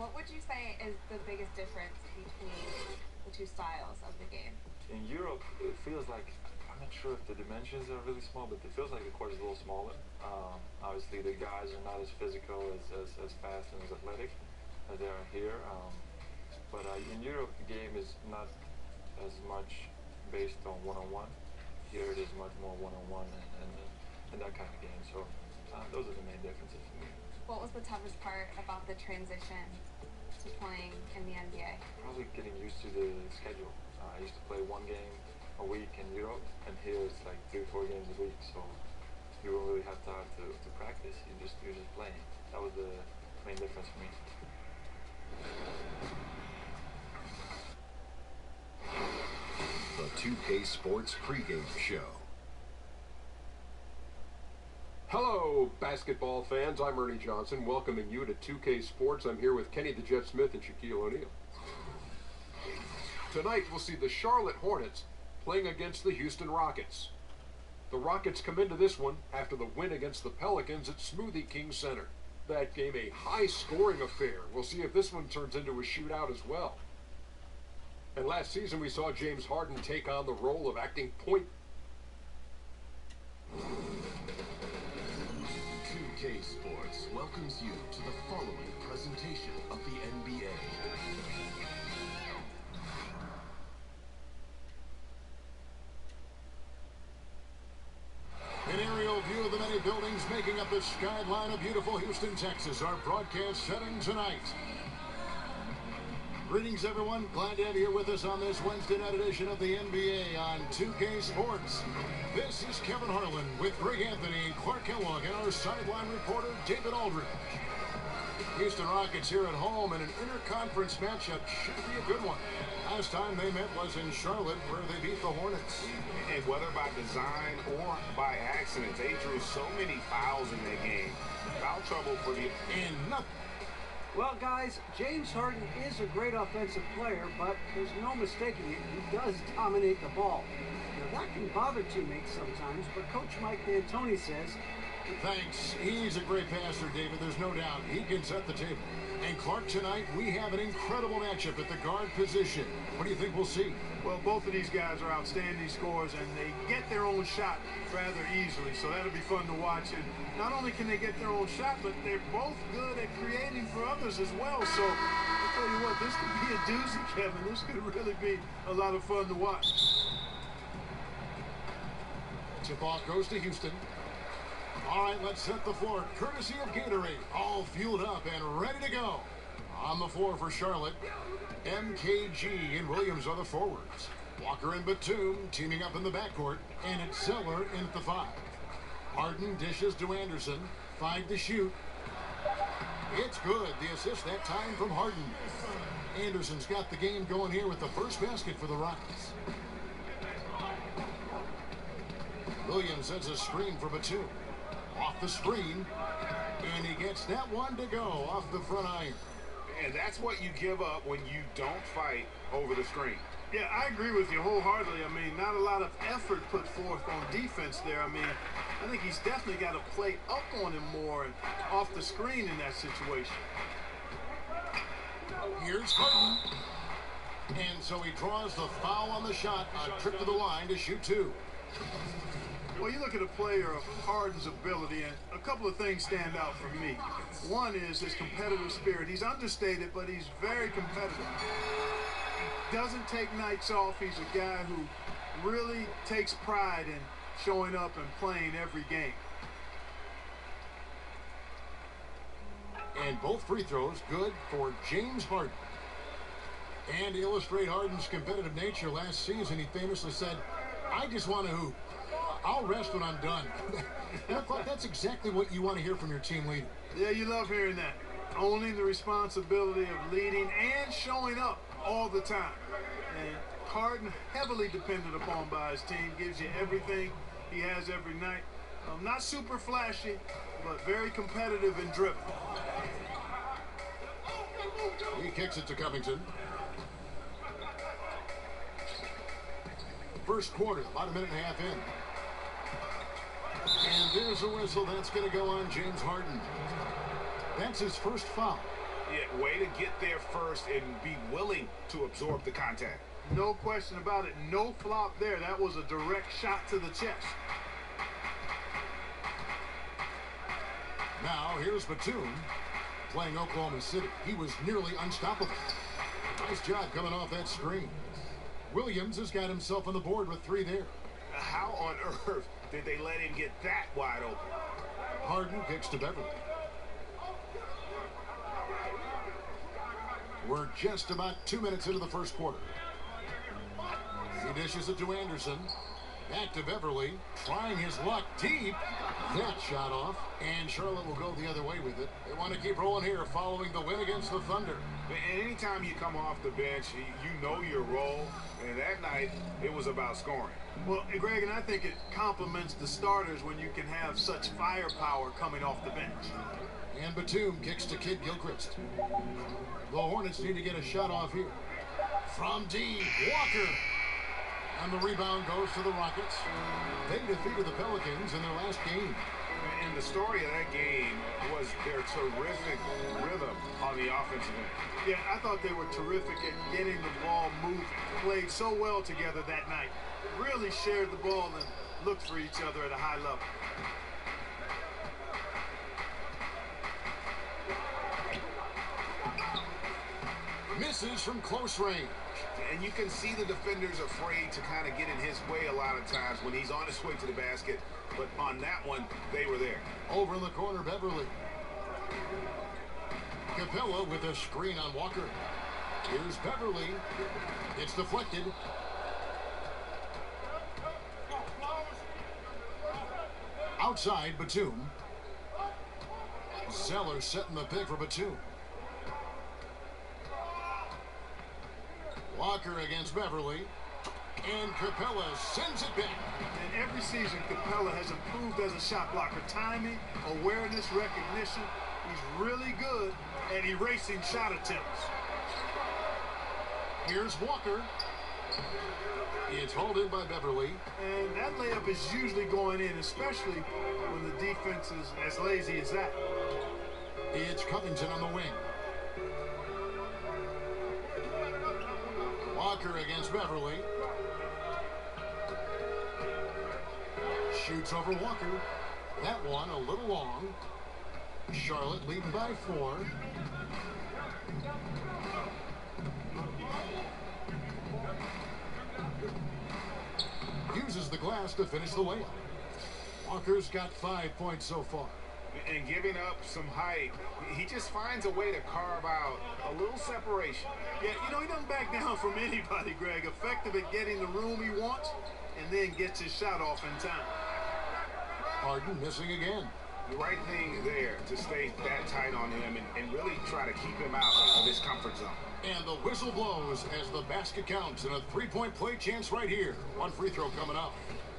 What would you say is the biggest difference between the two styles of the game? In Europe, it feels like, I'm not sure if the dimensions are really small, but it feels like the court is a little smaller. Obviously, the guys are not as physical, as fast and as athletic as they are here. But in Europe, the game is not as much based on one-on-one. Here it is much more one-on-one and that kind of game. So those are the main differences for me. What was the toughest part about the transition to playing in the NBA? Probably getting used to the schedule. I used to play one game a week in Europe, and here it's like 3-4 games a week. So you don't really have time to practice. You're just playing. That was the main difference for me. The 2K Sports pregame show. Hello, basketball fans. I'm Ernie Johnson, welcoming you to 2K Sports. I'm here with Kenny the Jet Smith and Shaquille O'Neal. Tonight, we'll see the Charlotte Hornets playing against the Houston Rockets. The Rockets come into this one after the win against the Pelicans at Smoothie King Center. That game a high-scoring affair. We'll see if this one turns into a shootout as well. And last season, we saw James Harden take on the role of acting point. 2K Sports welcomes you to the following presentation of the NBA. An aerial view of the many buildings making up the skyline of beautiful Houston, Texas. Our broadcast setting tonight. Greetings, everyone. Glad to have you here with us on this Wednesday night edition of the NBA on 2K Sports. This is Kevin Harlan with Greg Anthony and Clark Kellogg and our sideline reporter, David Aldridge. Houston Rockets here at home in an interconference matchup should be a good one. Last time they met was in Charlotte, where they beat the Hornets. And whether by design or by accident, they drew so many fouls in that game. Foul trouble for the... And nothing. Well, guys, James Harden is a great offensive player, but there's no mistaking it. He does dominate the ball. Now, that can bother teammates sometimes, but Coach Mike D'Antoni says... Thanks. He's a great passer, David. There's no doubt. He can set the table. And Clark, tonight, we have an incredible matchup at the guard position. What do you think we'll see? Well, both of these guys are outstanding scorers, and they get their own shot rather easily, so that'll be fun to watch. And not only can they get their own shot, but they're both good at creating for others as well. So I'll tell you what, this could be a doozy, Kevin. This could really be a lot of fun to watch. Tip-off goes to Houston. All right, let's set the floor. Courtesy of Gatorade. All fueled up and ready to go. On the floor for Charlotte, MKG and Williams are the forwards. Walker and Batum teaming up in the backcourt, and it's Zeller in at the 5. Harden dishes to Anderson. 5 to shoot. It's good. The assist that time from Harden. Anderson's got the game going here with the first basket for the Rockets. Williams sets a screen for Batum. Off the screen, and he gets that one to go off the front iron. And that's what you give up when you don't fight over the screen. Yeah, I agree with you wholeheartedly. I mean, not a lot of effort put forth on defense there. I mean, I think he's definitely got to play up on him more and off the screen in that situation. Here's Harden. And so he draws the foul on the shot, a trip to the line to shoot 2. Well, you look at a player of Harden's ability, and a couple of things stand out for me. One is his competitive spirit. He's understated, but he's very competitive. He doesn't take nights off. He's a guy who really takes pride in showing up and playing every game. And both free throws good for James Harden. And to illustrate Harden's competitive nature, last season he famously said, "I just want to hoop. I'll rest when I'm done." That's exactly what you want to hear from your team leader. Yeah, you love hearing that. Owning the responsibility of leading and showing up all the time. And Harden, heavily depended upon by his team, gives you everything he has every night. Not super flashy, but very competitive and driven. He kicks it to Covington. First quarter, about a minute and a half in. And there's a whistle. That's going to go on James Harden. That's his first foul. Yeah, way to get there first and be willing to absorb the contact. No question about it. No flop there. That was a direct shot to the chest. Now, here's Batum playing Oklahoma City. He was nearly unstoppable. Nice job coming off that screen. Williams has got himself on the board with 3 there. How on earth did they let him get that wide open? Harden kicks to Beverly. We're just about 2 minutes into the first quarter. He dishes it to Anderson. Back to Beverly, trying his luck deep. That shot off, and Charlotte will go the other way with it. They want to keep rolling here following the win against the Thunder. And anytime you come off the bench, you know your role. And that night, it was about scoring. Well, Greg, and I think it complements the starters when you can have such firepower coming off the bench. And Batum kicks to Kid Gilchrist. The Hornets need to get a shot off here. From deep, Walker. And the rebound goes to the Rockets. They defeated the Pelicans in their last game. And the story of that game was their terrific rhythm on the offensive end. Yeah, I thought they were terrific at getting the ball moving. Played so well together that night. Really shared the ball and looked for each other at a high level. Misses from close range. And you can see the defenders afraid to kind of get in his way a lot of times when he's on his way to the basket. But on that one, they were there. Over in the corner, Beverly. Capella with a screen on Walker. Here's Beverly. It's deflected. Outside, Batum. Zeller setting the pick for Batum. Walker against Beverly. And Capella sends it back. And every season, Capella has improved as a shot blocker. Timing, awareness, recognition. He's really good at erasing shot attempts. Here's Walker. It's hauled in by Beverly. And that layup is usually going in, especially when the defense is as lazy as that. It's Covington on the wing. Walker against Beverly. Shoots over Walker. That one a little long. Charlotte leading by 4. Uses the glass to finish the layup. Walker's got 5 points so far. And giving up some height, he just finds a way to carve out a little separation. Yeah, you know, he doesn't back down from anybody, Greg. Effective at getting the room he wants, and then gets his shot off in time. Harden missing again. The right thing there to stay that tight on him and really try to keep him out of his comfort zone. And the whistle blows as the basket counts, and a 3-point play chance right here. One free throw coming up.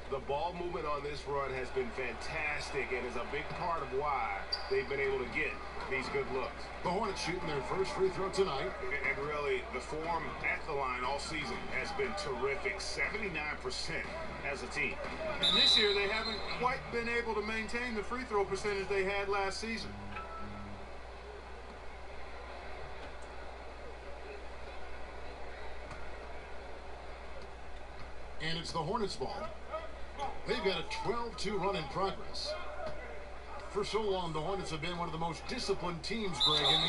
The ball movement on this run has been fantastic and is a big part of why they've been able to get these good looks. The Hornets shooting their first free throw tonight. And really, the form at the line all season has been terrific. 79% as a team. And this year, they haven't quite been able to maintain the free throw percentage they had last season. And it's the Hornets ball. They've got a 12-2 run in progress. For so long, the Hornets have been one of the most disciplined teams, Greg, in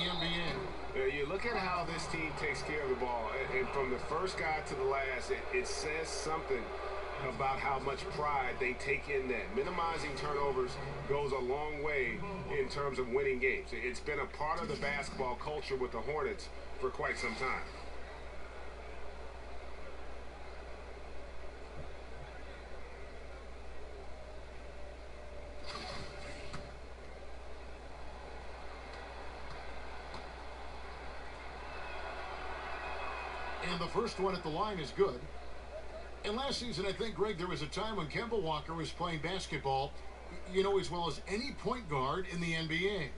the NBA. You look at how this team takes care of the ball, and from the first guy to the last, it says something about how much pride they take in that. Minimizing turnovers goes a long way in terms of winning games. It's been a part of the basketball culture with the Hornets for quite some time. And the first one at the line is good. And last season, I think, Greg, there was a time when Kemba Walker was playing basketball, you know, as well as any point guard in the NBA.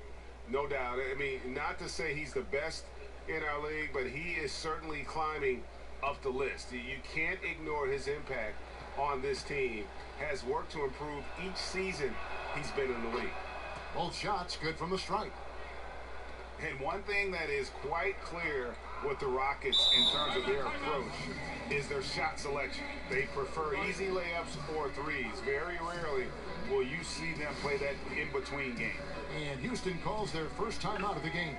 No doubt. I mean, not to say he's the best in our league, but he is certainly climbing up the list. You can't ignore his impact on this team. Has worked to improve each season he's been in the league. Both shots good from the stripe. And one thing that is quite clear with the Rockets in terms of their approach is their shot selection. They prefer easy layups or threes. Very rarely will you see them play that in-between game. And Houston calls their first time out of the game.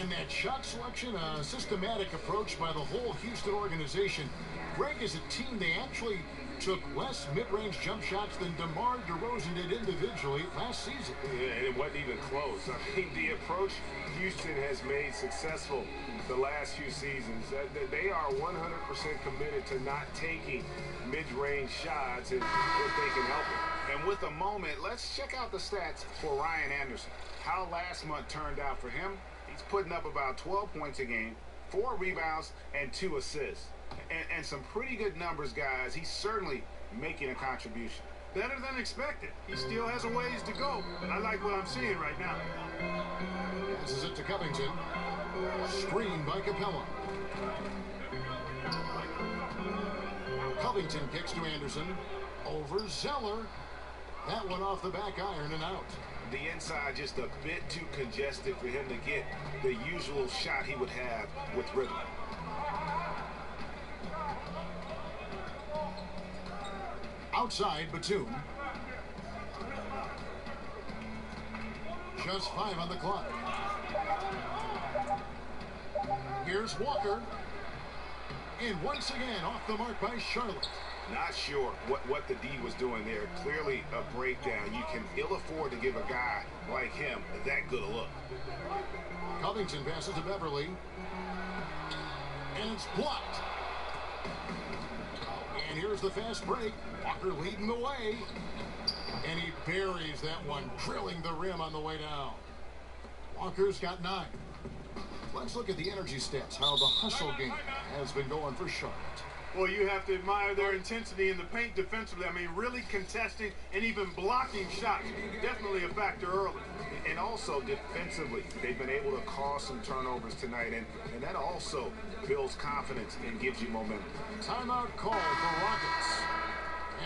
And that shot selection, a systematic approach by the whole Houston organization. Greg, as a team, they actually took less mid-range jump shots than DeMar DeRozan did individually last season. Yeah, it wasn't even close. I mean, the approach Houston has made successful the last few seasons, they are 100% committed to not taking mid-range shots if they can help it. And with a moment, let's check out the stats for Ryan Anderson. How last month turned out for him. He's putting up about 12 points a game, 4 rebounds, and 2 assists. And some pretty good numbers, guys. He's certainly making a contribution. Better than expected. He still has a ways to go, but I like what I'm seeing right now. Passes it to Covington. Screen by Capella. Covington kicks to Anderson. Over Zeller. That one off the back iron and out. The inside just a bit too congested for him to get the usual shot he would have with rhythm. Outside, Batum. Just 5 on the clock. Here's Walker. And once again, off the mark by Charlotte. Not sure what the D was doing there. Clearly a breakdown. You can ill afford to give a guy like him that good a look. Covington passes to Beverly. And it's blocked. And here's the fast break. Walker leading the way. And he buries that one, drilling the rim on the way down. Walker's got 9. Let's look at the energy stats, how the hustle game has been going for Charlotte. Well, you have to admire their intensity in the paint defensively. I mean, really contesting and even blocking shots. Definitely a factor early. And also defensively, they've been able to cause some turnovers tonight, and that also builds confidence and gives you momentum. Timeout call for Rockets.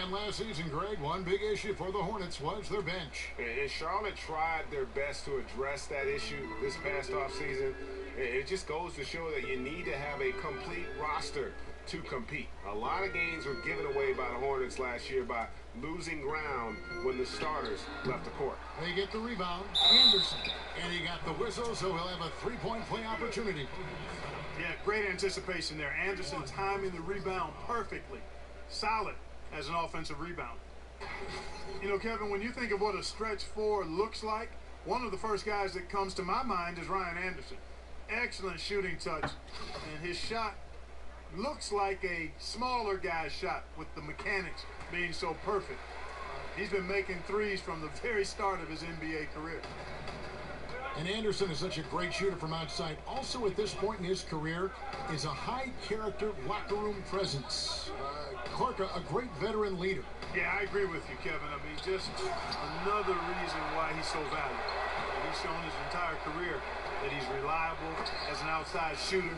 And last season, Greg, one big issue for the Hornets was their bench. And Charlotte tried their best to address that issue this past offseason. It just goes to show that you need to have a complete roster to compete. A lot of games were given away by the Hornets last year by losing ground when the starters left the court. They get the rebound, Anderson, and he got the whistle, so he'll have a 3-point play opportunity. Yeah, great anticipation there. Anderson timing the rebound perfectly. Solid as an offensive rebound. You know, Kevin, when you think of what a stretch 4 looks like, one of the first guys that comes to my mind is Ryan Anderson. Excellent shooting touch, and his shot looks like a smaller guy's shot with the mechanics being so perfect. He's been making threes from the very start of his NBA career. And Anderson is such a great shooter from outside. Also at this point in his career is a high-character locker room presence. Clark, a great veteran leader. Yeah, I agree with you, Kevin. I mean, just another reason why he's so valuable. He's shown his entire career that he's reliable as an outside shooter.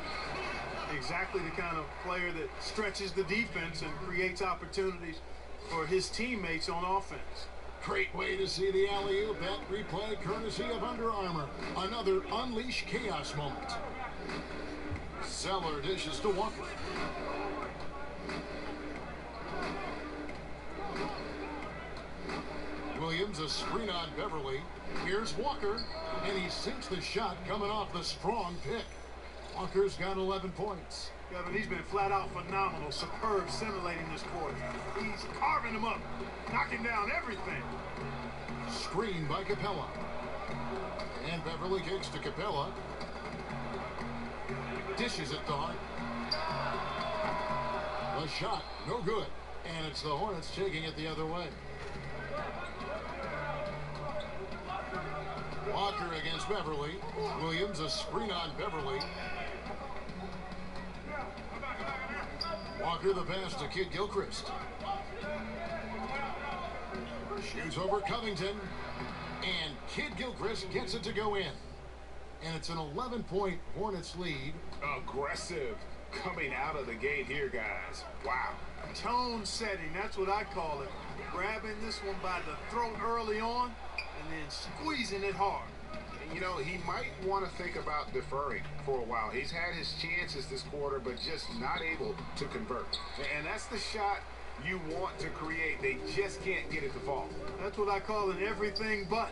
Exactly the kind of player that stretches the defense and creates opportunities for his teammates on offense. Great way to see the alley-oop. That replay courtesy of Under Armour. Another unleash chaos moment. Zeller dishes to Walker. Williams, a screen on Beverly. Here's Walker, and he sinks the shot coming off the strong pick. Walker's got 11 points. Kevin, he's been flat out phenomenal, superb, simulating this court. He's carving them up, knocking down everything. Screen by Capella. And Beverly kicks to Capella. Dishes it to Hart. The shot, no good. And it's the Hornets taking it the other way. Walker against Beverly. Williams, a screen on Beverly. Walker the pass to Kid Gilchrist. Shoots over Covington. And Kid Gilchrist gets it to go in. And it's an 11-point Hornets lead. Aggressive coming out of the gate here, guys. Wow. Tone setting, that's what I call it. Grabbing this one by the throat early on and then squeezing it hard. you know, he might want to think about deferring for a while. He's had his chances this quarter, but just not able to convert. And that's the shot you want to create. They just can't get it to fall. That's what I call an everything but.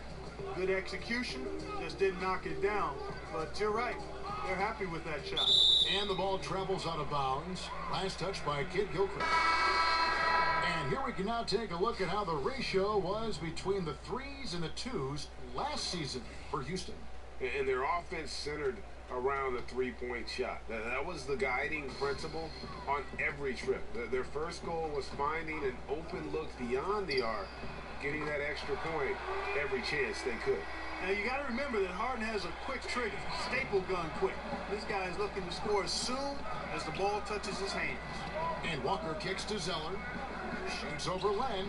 Good execution, just didn't knock it down. But you're right, they're happy with that shot. And the ball travels out of bounds. Last touch by Kid Gilchrist. And here we can now take a look at how the ratio was between the threes and the twos last season for Houston. And their offense centered around the three-point shot. That was the guiding principle on every trip. Their first goal was finding an open look beyond the arc, getting that extra point every chance they could. Now you got to remember that Harden has a quick trigger, staple gun quick. This guy is looking to score as soon as the ball touches his hands. And Walker kicks to Zeller. Shoots over Len.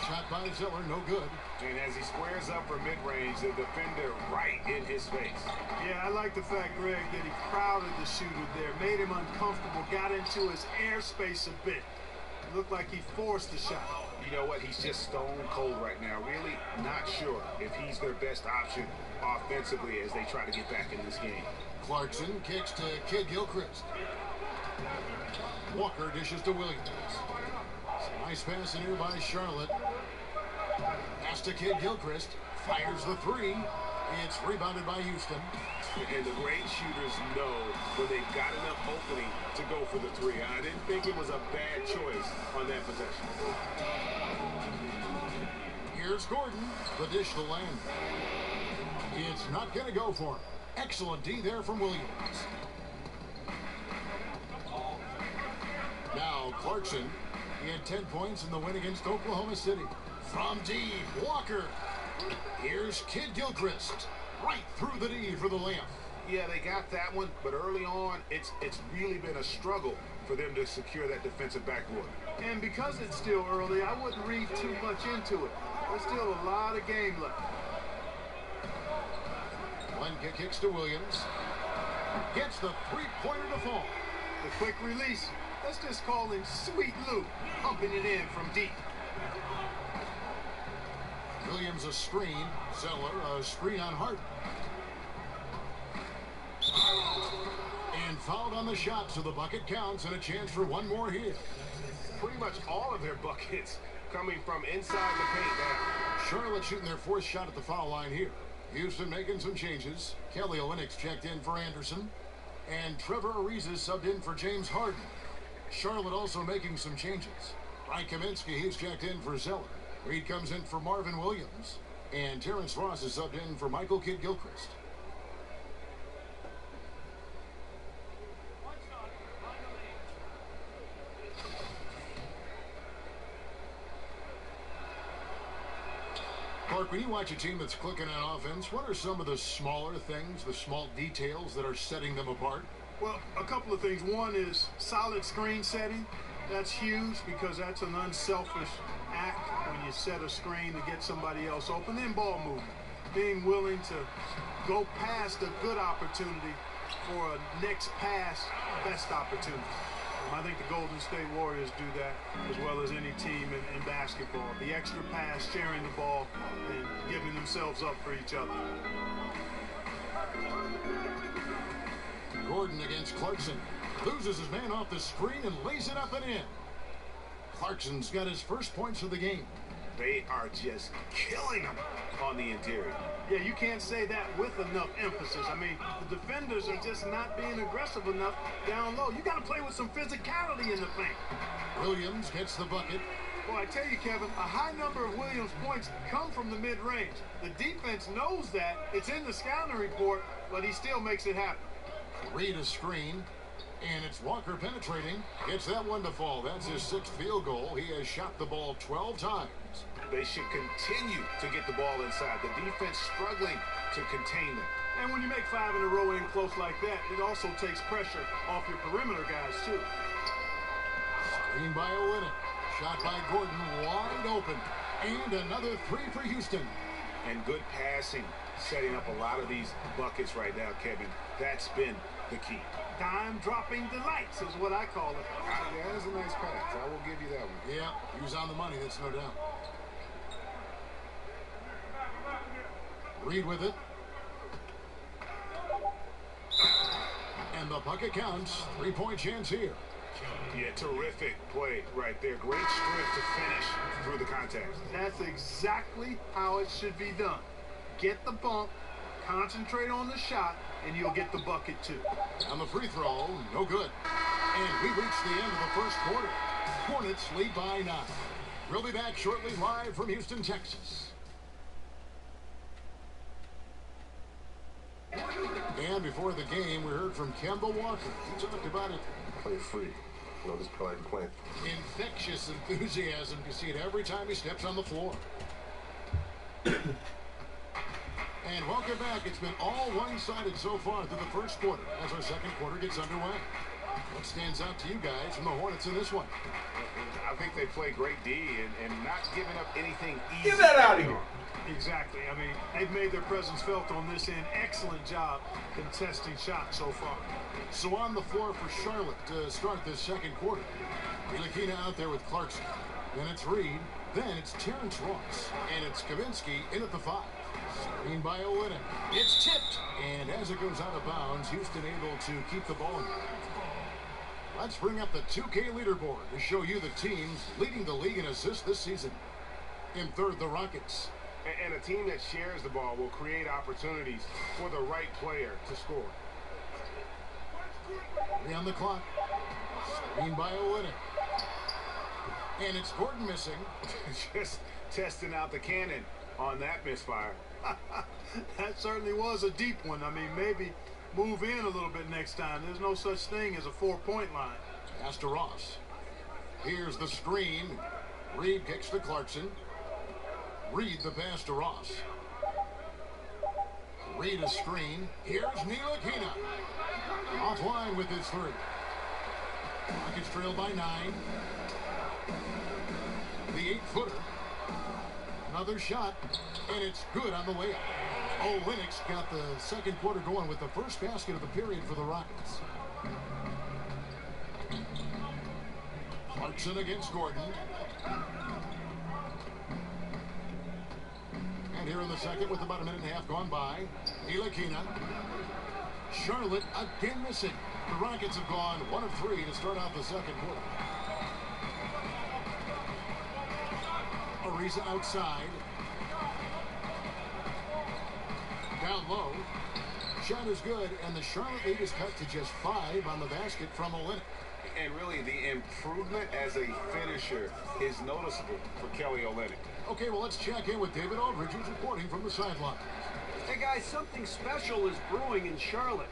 Shot by Zeller, no good. And as he squares up for mid-range, the defender right in his face. Yeah, I like the fact, Greg, that he crowded the shooter there, made him uncomfortable, got into his airspace a bit. It looked like he forced the shot. You know what? He's just stone cold right now. Really not sure if he's their best option offensively as they try to get back in this game. Clarkson kicks to Kid Gilchrist. Walker dishes to Williams. Nice pass in here by Charlotte. Pass to Kid Gilchrist. Fires the three. It's rebounded by Houston. And the great shooters know when they've got enough opening to go for the three. I didn't think it was a bad choice on that possession. Here's Gordon. The dish to land. It's not going to go for him. Excellent D there from Williams. Now Clarkson. He had 10 points in the win against Oklahoma City. From deep, Walker. Here's Kid Gilchrist. Right through the D for the layup. Yeah, they got that one, but early on, it's really been a struggle for them to secure that defensive backboard. And because it's still early, I wouldn't read too much into it. There's still a lot of game left. One kicks to Williams. Gets the three-pointer to fall. The quick release. Let's just call him Sweet Lou, pumping it in from deep. Williams a screen. Zeller a screen on Harden. And fouled on the shot, so the bucket counts and a chance for one more here. Pretty much all of their buckets coming from inside the paint now. Charlotte shooting their fourth shot at the foul line here. Houston making some changes. Kelly Olynyk checked in for Anderson. And Trevor Ariza subbed in for James Harden. Charlotte also making some changes. Ryan Kaminsky, he's checked in for Zeller. Reed comes in for Marvin Williams. And Terrence Ross is subbed in for Michael Kidd Gilchrist. Clark, when you watch a team that's clicking on offense, what are some of the smaller things, the small details that are setting them apart? Well, a couple of things. One is solid screen setting. That's huge because that's an unselfish act when you set a screen to get somebody else open. Then ball movement. Being willing to go past a good opportunity for a next pass best opportunity. I think the Golden State Warriors do that as well as any team in basketball. The extra pass, sharing the ball, and giving themselves up for each other. Gordon against Clarkson. Loses his man off the screen and lays it up and in. Clarkson's got his first points of the game. They are just killing them on the interior. Yeah, you can't say that with enough emphasis. I mean, the defenders are just not being aggressive enough down low. You got to play with some physicality in the paint. Williams gets the bucket. Well, I tell you, Kevin, a high number of Williams' points come from the mid-range. The defense knows that. It's in the scouting report, but he still makes it happen. Reed a screen, and it's Walker penetrating. Gets that one to fall. That's his sixth field goal. He has shot the ball 12 times. They should continue to get the ball inside. The defense struggling to contain them. And when you make 5 in a row in close like that, it also takes pressure off your perimeter guys, too. Screen by Olynyk. Shot by Gordon, wide open. And another three for Houston. And good passing, setting up a lot of these buckets right now, Kevin. That's been the key. Dime-dropping delights is what I call it. Yeah, that's a nice pass. I will give you that one. Yeah, he was on the money, that's no doubt. Reed with it. And the bucket counts. 3-point chance here. Yeah, terrific play right there. Great strength to finish through the contact. That's exactly how it should be done. Get the bump, concentrate on the shot, and you'll get the bucket too. On the free throw, no good. And we reach the end of the first quarter. Hornets lead by 9. We'll be back shortly live from Houston, Texas. And before the game, we heard from Kemba Walker. He talked about it. Play free. This play playing. Infectious enthusiasm. You see it every time he steps on the floor. And welcome back. It's been all one-sided so far through the first quarter as our second quarter gets underway. What stands out to you guys from the Hornets in this one? I think they play great D and not giving up anything easy. Get that out of here. Exactly. I mean, they've made their presence felt on this end. Excellent job contesting shots so far. So on the floor for Charlotte to start this second quarter. Ntilikina out there with Clarkson. Then it's Reed. Then it's Terrence Ross. And it's Kaminsky in at the 5. Screen by Olynyk. It's tipped. And as it goes out of bounds, Houston able to keep the ball in. Let's bring up the 2K leaderboard to show you the teams leading the league in assists this season. In third, the Rockets. And a team that shares the ball will create opportunities for the right player to score. 3 on the clock. Screen by Olynyk. And it's Gordon missing. Just testing out the cannon on that misfire. That certainly was a deep one. I mean, maybe move in a little bit next time. There's no such thing as a 4-point line. Pass to Ross. Here's the screen. Reed kicks to Clarkson. Reed the pass to Ross. Reed a screen. Here's Ntilikina. Offline with his 3. Rockets trail by 9. The 8-footer. Another shot. And it's good on the way up. Olynyk's got the second quarter going with the first basket of the period for the Rockets. Clarkson against Gordon. And here in the second with about a minute and a half gone by, Ntilikina. Charlotte again missing. The Rockets have gone 1 of 3 to start out the second quarter. Ariza outside. Down low. Shot is good, and the Charlotte lead is cut to just 5 on the basket from Olynyk. And really, the improvement as a finisher is noticeable for Kelly Olynyk. Okay, well, let's check in with David Aldridge, who's reporting from the sideline. Hey, guys, something special is brewing in Charlotte.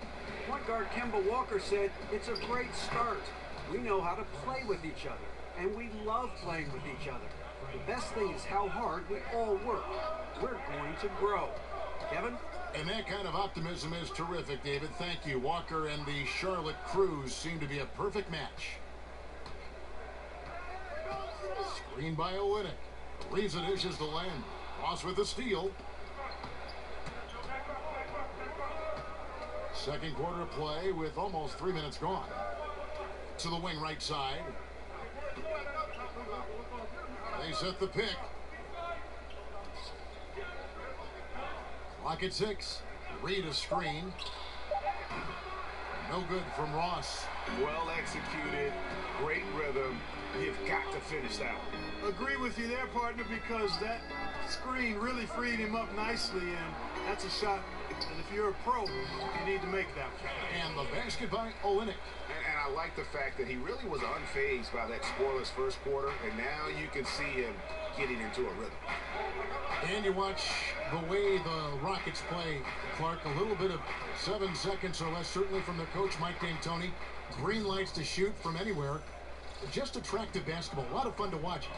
Point guard Kemba Walker said, it's a great start. We know how to play with each other, and we love playing with each other. The best thing is how hard we all work. We're going to grow. Kevin? And that kind of optimism is terrific, David. Thank you. Walker and the Charlotte Crews seem to be a perfect match. Screen by Olynyk. Ariza dishes to Len. Ross with the steal. Second quarter of play with almost 3 minutes gone. To the wing right side. They set the pick. Clock at 6. Reed a screen. No good from Ross. Well executed, great rhythm. You've got to finish that one. Agree with you there, partner, because that screen really freed him up nicely, and that's a shot that if you're a pro, you need to make that one. And the basket by Olynyk. And I like the fact that he really was unfazed by that scoreless first quarter, and now you can see him getting into a rhythm. And you watch the way the Rockets play, Clark, a little bit of 7 seconds or less, certainly from their coach, Mike D'Antoni. Green lights to shoot from anywhere. Just attractive basketball. A lot of fun to watch.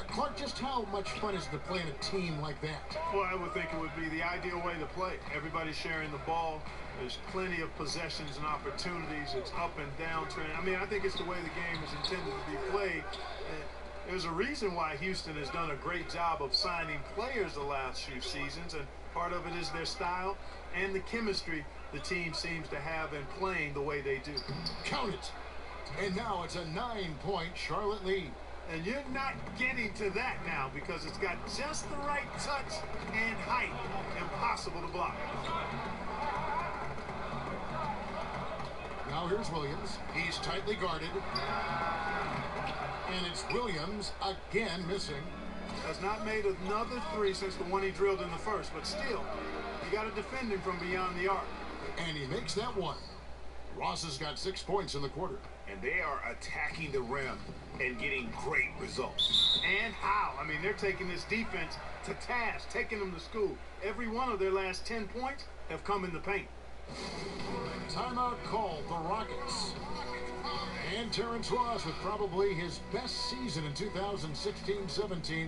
Clark, just how much fun is it to play in a team like that? Well, I would think it would be the ideal way to play. Everybody's sharing the ball. There's plenty of possessions and opportunities. It's up and down trend. I mean, I think it's the way the game is intended to be played. There's a reason why Houston has done a great job of signing players the last few seasons, and part of it is their style and the chemistry the team seems to have in playing the way they do. Count it. And now it's a 9-point Charlotte lead. And you're not getting to that now because it's got just the right touch and height. Impossible to block. Now here's Williams. He's tightly guarded. And it's Williams again missing. Has not made another three since the one he drilled in the first, but still, you got to defend him from beyond the arc. And he makes that one. Ross has got 6 points in the quarter. And they are attacking the rim and getting great results. And how? I mean, they're taking this defense to task, taking them to school. Every one of their last 10 points have come in the paint. Timeout called the Rockets. And Terrence Ross, with probably his best season in 2016-17,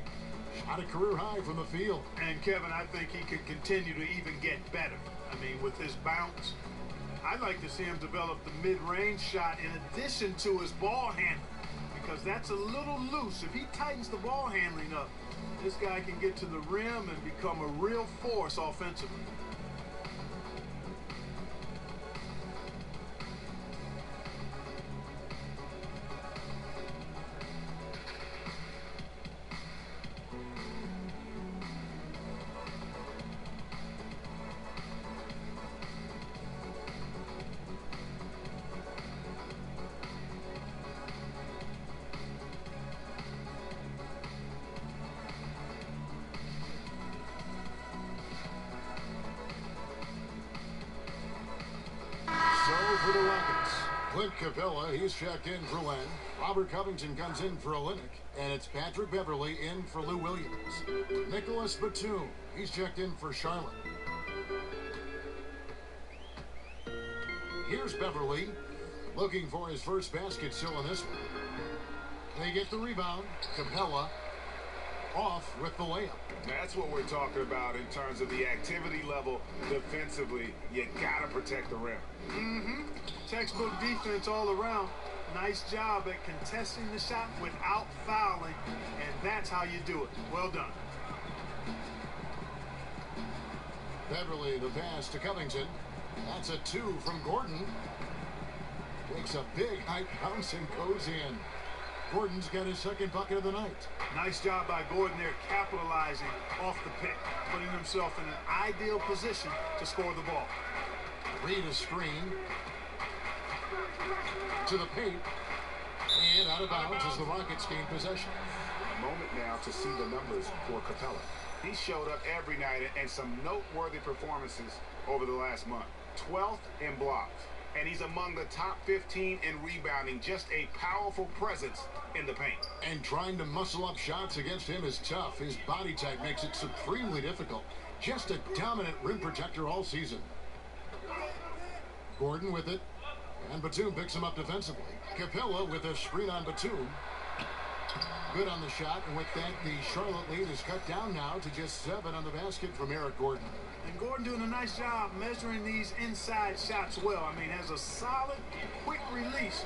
shot a career high from the field. And Kevin, I think he could continue to even get better. I mean, with his bounce, I'd like to see him develop the mid-range shot in addition to his ball handling, because that's a little loose. If he tightens the ball handling up, this guy can get to the rim and become a real force offensively. For the Rockets, Clint Capella, he's checked in for Len. Robert Covington comes in for Olynyk, and it's Patrick Beverley in for Lou Williams. Nicholas Batum, he's checked in for Charlotte. Here's Beverley, looking for his first basket still in this one. They get the rebound. Capella off with the layup. That's what we're talking about in terms of the activity level defensively. You gotta protect the rim. Textbook defense all around. Nice job at contesting the shot without fouling, and that's how you do it. Well done. Beverley, the pass to Covington. That's a 2 from Gordon. Takes a big height bounce and goes in. Gordon's got his second bucket of the night. Nice job by Gordon there, capitalizing off the pick, putting himself in an ideal position to score the ball. Reed a screen to the paint, and out of bounds as the Rockets gain possession. A moment now to see the numbers for Capella. He showed up every night and some noteworthy performances over the last month. 12th in blocks, and he's among the top 15 in rebounding. Just a powerful presence in the paint. And trying to muscle up shots against him is tough. His body type makes it supremely difficult. Just a dominant rim protector all season. Gordon with it, and Batum picks him up defensively. Capella with a screen on Batum. Good on the shot, and with that, the Charlotte lead is cut down now to just 7 on the basket from Eric Gordon. And Gordon doing a nice job measuring these inside shots well. I mean, has a solid, quick release,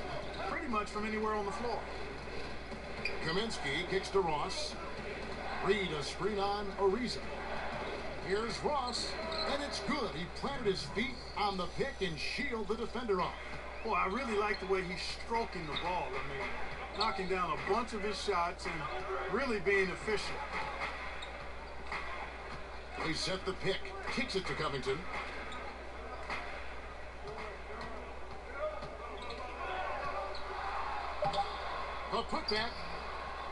pretty much from anywhere on the floor. Kaminsky kicks to Ross. Reed a screen on Ariza. Here's Ross, and it's good. He planted his feet on the pick and shielded the defender off. Boy, I really like the way he's stroking the ball. I mean, knocking down a bunch of his shots and really being efficient. They set the pick, kicks it to Covington. A putback,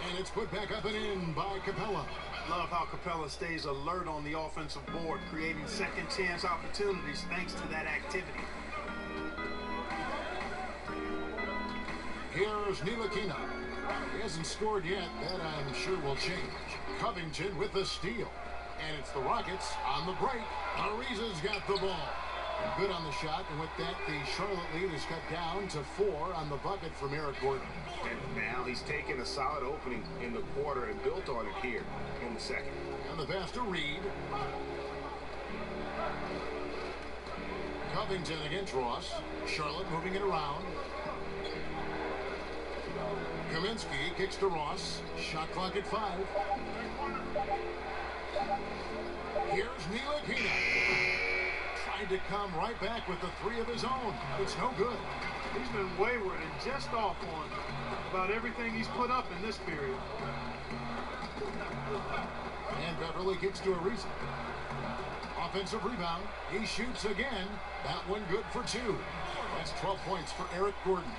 and it's put back up and in by Capella. Love how Capella stays alert on the offensive board, creating second chance opportunities thanks to that activity. Here's Ntilikina. He hasn't scored yet. That I'm sure will change. Covington with the steal. And it's the Rockets on the break. Ariza's got the ball. Good on the shot, and with that, the Charlotte lead is cut down to 4 on the bucket from Eric Gordon. And now he's taken a solid opening in the quarter and built on it here in the second. And the pass to Reed. Covington against Ross. Charlotte moving it around. Kaminsky kicks to Ross. Shot clock at 5. Here's Ntilikina. Tried to come right back with the 3 of his own. It's no good. He's been wayward and just off on about everything he's put up in this period. And Beverley kicks to Ariza. offensive rebound. He shoots again. That one good for 2. That's 12 points for Eric Gordon.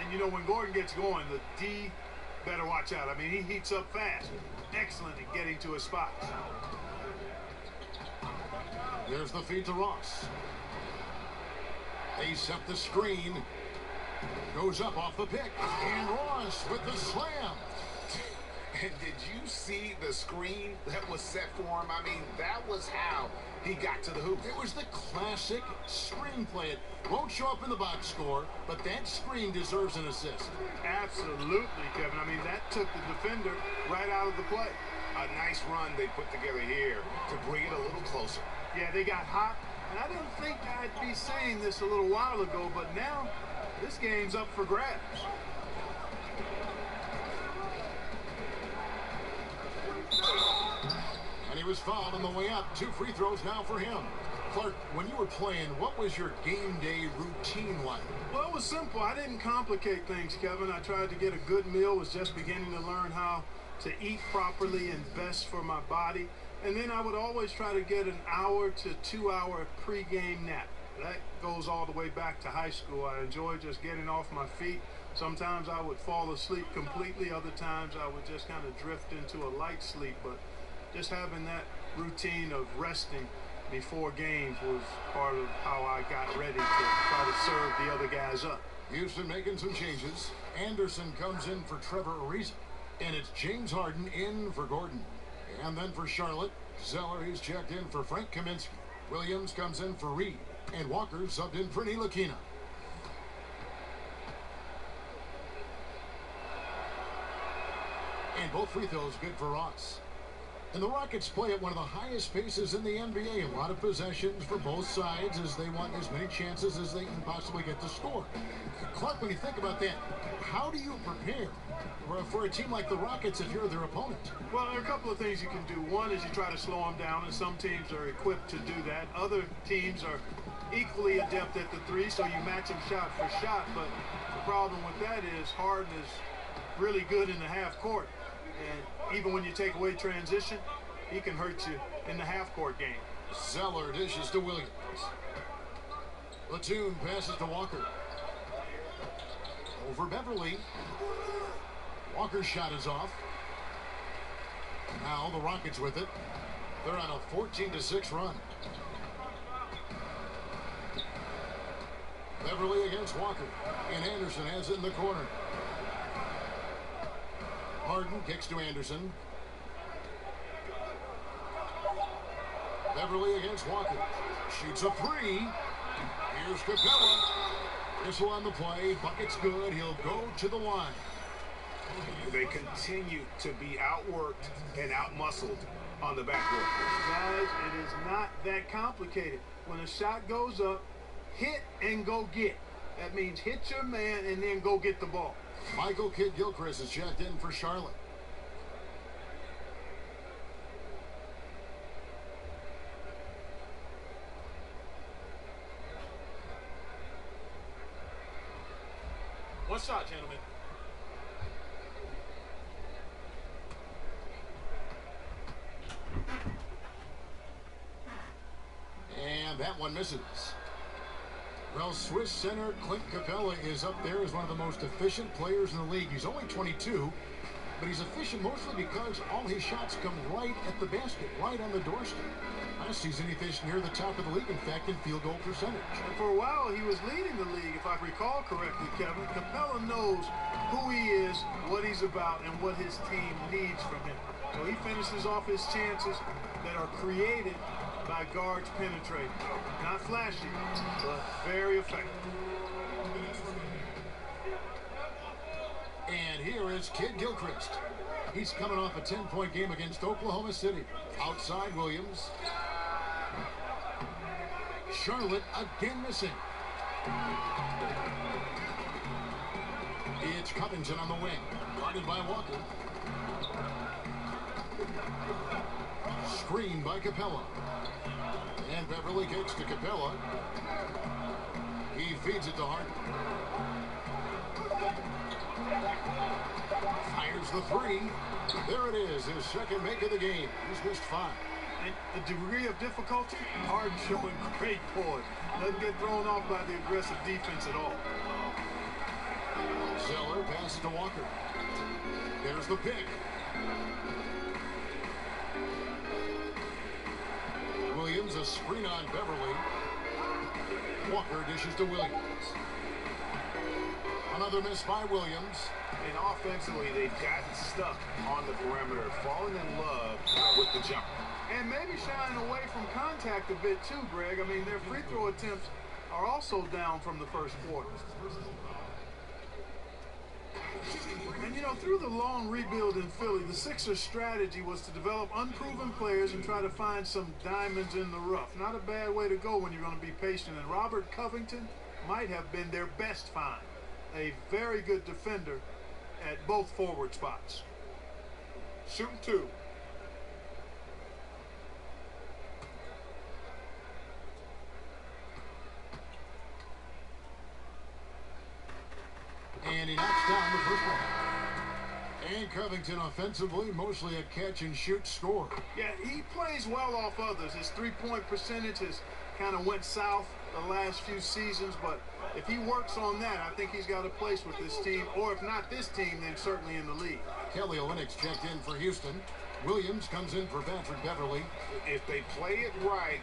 And you know, when Gordon gets going, the D better watch out. I mean, he heats up fast. Excellent at getting to his spots. There's the feed to Ross. They set the screen. Goes up off the pick. And Ross with the slam. And did you see the screen that was set for him? I mean, that was how he got to the hoop. It was the classic screenplay. It won't show up in the box score, but that screen deserves an assist. Absolutely, Kevin. I mean, that took the defender right out of the play. A nice run they put together here to bring it a little closer. Yeah, they got hot. And I didn't think I'd be saying this a little while ago, but now this game's up for grabs. And he was fouled on the way up. 2 free throws now for him. Clark, when you were playing, what was your game day routine like? Well, it was simple. I didn't complicate things, Kevin. I tried to get a good meal, was just beginning to learn how to eat properly and best for my body. And then I would always try to get an hour to 2 hour pregame nap. That goes all the way back to high school. I enjoyed just getting off my feet. Sometimes I would fall asleep completely. Other times I would just kind of drift into a light sleep. But just having that routine of resting before games was part of how I got ready to try to serve the other guys up. Houston making some changes. Anderson comes in for Trevor Ariza. And it's James Harden in for Gordon. And then for Charlotte, Zeller, he's checked in for Frank Kaminsky. Williams comes in for Reed. And Walker subbed in for Ntilikina. And both free throws good for Ross. And the Rockets play at one of the highest paces in the NBA. A lot of possessions for both sides as they want as many chances as they can possibly get to score. Clark, when you think about that, how do you prepare for a team like the Rockets if you're their opponent? Well, there are a couple of things you can do. One is you try to slow them down, and some teams are equipped to do that. Other teams are equally adept at the three, so you match them shot for shot. But the problem with that is Harden is really good in the half court. And even when you take away transition, he can hurt you in the half-court game. Zeller dishes to Williams. Platoon passes to Walker. Over Beverly. Walker's shot is off. Now the Rockets with it. They're on a 14-6 run. Beverly against Walker. And Anderson has it in the corner. Harden kicks to Anderson. Beverly against Walker. Shoots a three. Here's Capella. Whistle on the play. Bucket's good. He'll go to the line. They continue to be outworked and outmuscled on the backcourt. Guys, it is not that complicated. When a shot goes up, hit and go get. That means hit your man and then go get the ball. Michael Kidd-Gilchrist is checked in for Charlotte. One shot, gentlemen. And that one misses. Well, Swiss center Clint Capella is up there as one of the most efficient players in the league. He's only 22, but he's efficient mostly because all his shots come right at the basket, right on the doorstep. Last season, he finished near the top of the league, in fact, in field goal percentage. And for a while, he was leading the league, if I recall correctly, Kevin. Capella knows who he is, what he's about, and what his team needs from him. So he finishes off his chances that are created by guards penetrating. Not flashy, but very effective. And here is Kidd-Gilchrist. He's coming off a 10-point game against Oklahoma City. Outside Williams. Charlotte again missing. It's Covington on the wing. Guarded by Walker. Screened by Capella. And Beverly kicks to Capella. He feeds it to Harden. Fires the three. There it is, his second make of the game. He's missed 5. And the degree of difficulty, Harden showing great poise. Doesn't get thrown off by the aggressive defense at all. Zeller passes to Walker. There's the pick. Williams, a screen on Beverly. Walker dishes to Williams. Another miss by Williams. And offensively, they've gotten stuck on the perimeter, falling in love with the jump. And maybe shying away from contact a bit too, Greg. I mean, their free throw attempts are also down from the first quarter. And, you know, through the long rebuild in Philly, the Sixers' strategy was to develop unproven players and try to find some diamonds in the rough. Not a bad way to go when you're going to be patient. And Robert Covington might have been their best find. A very good defender at both forward spots. Shooting two. And he knocks down the first one. And Covington offensively, mostly a catch-and-shoot score. Yeah, he plays well off others. His three-point percentage has kind of went south the last few seasons, but if he works on that, I think he's got a place with this team, or if not this team, then certainly in the league. Kelly Olynyk's checked in for Houston. Williams comes in for Patrick Beverly. If they play it right,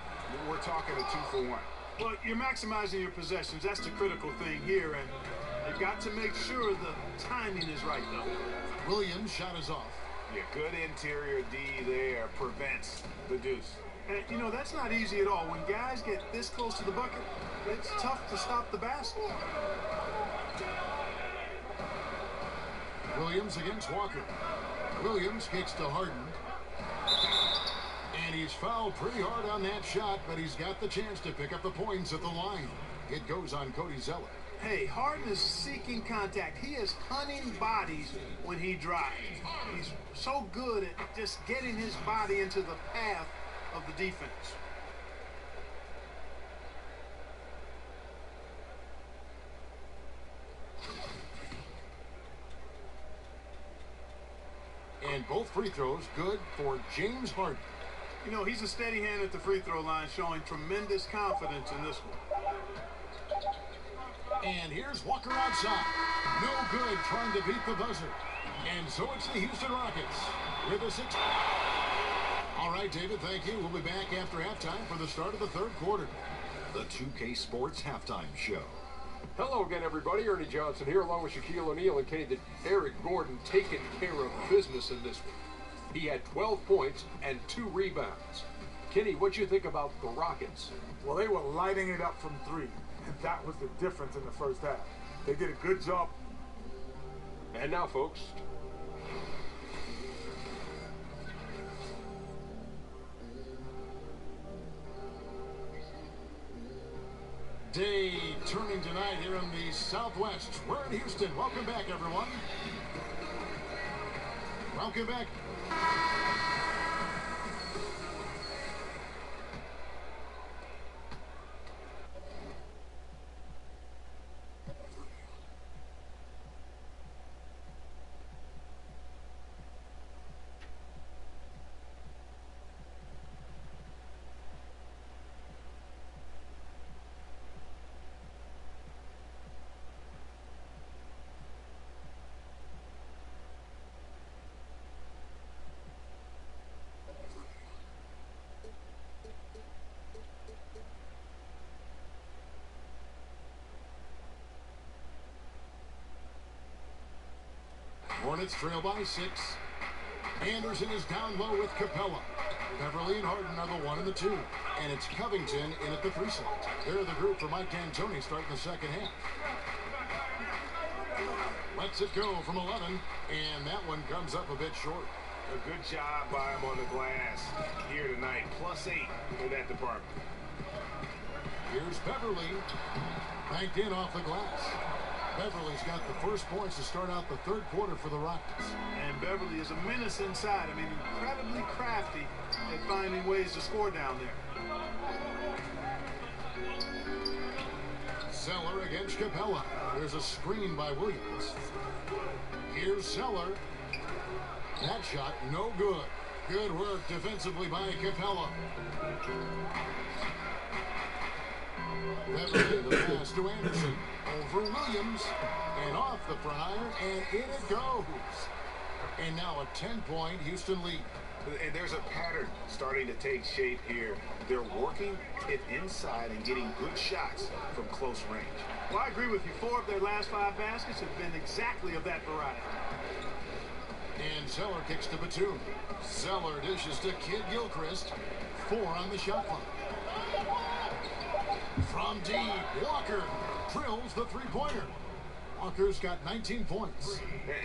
we're talking a 2-for-1. Well, you're maximizing your possessions. That's the critical thing here, and they've got to make sure the timing is right, though. Williams' shot is off. Yeah, good interior D there prevents the deuce. And, you know, that's not easy at all. When guys get this close to the bucket, it's tough to stop the basket. Williams against Walker. Williams kicks to Harden. And he's fouled pretty hard on that shot, but he's got the chance to pick up the points at the line. It goes on Cody Zeller. Hey, Harden is seeking contact. He is hunting bodies when he drives. He's so good at just getting his body into the path of the defense. And both free throws good for James Harden. You know, he's a steady hand at the free throw line, showing tremendous confidence in this one. And here's Walker outside. No good trying to beat the buzzer. And so it's the Houston Rockets with a 6. All right, David, thank you. We'll be back after halftime for the start of the third quarter. The 2K Sports Halftime Show. Hello again, everybody. Ernie Johnson here, along with Shaquille O'Neal and Kenny. Eric Gordon taking care of business in this one. He had 12 points and 2 rebounds. Kenny, what you think about the Rockets? Well, they were lighting it up from 3, and that was the difference in the first half. They did a good job. And now, folks, day turning tonight here in the Southwest. We're in Houston. Welcome back, everyone. Welcome back. Hornets trail by 6. Anderson is down low with Capella. Beverly and Harden are the 1 and the 2. And it's Covington in at the 3 slot. They're the group for Mike D'Antoni starting the second half. Lets it go from 11, and that one comes up a bit short. A good job by him on the glass here tonight. +8 in that department. Here's Beverly. Banked in off the glass. Beverly's got the first points to start out the third quarter for the Rockets. And Beverly is a menace inside. I mean, incredibly crafty at finding ways to score down there. Zeller against Capella. There's a screen by Williams. Here's Zeller. That shot no good. Good work defensively by Capella. Beverly, the pass to Anderson. Over Williams. And off the front iron. And in it goes. And now a 10-point Houston lead. And there's a pattern starting to take shape here. They're working it inside and getting good shots from close range. Well, I agree with you. 4 of their last 5 baskets have been exactly of that variety. And Zeller kicks to Batum. Zeller dishes to Kid Gilchrist. 4 on the shot clock. From deep, Walker drills the three-pointer. Walker's got 19 points.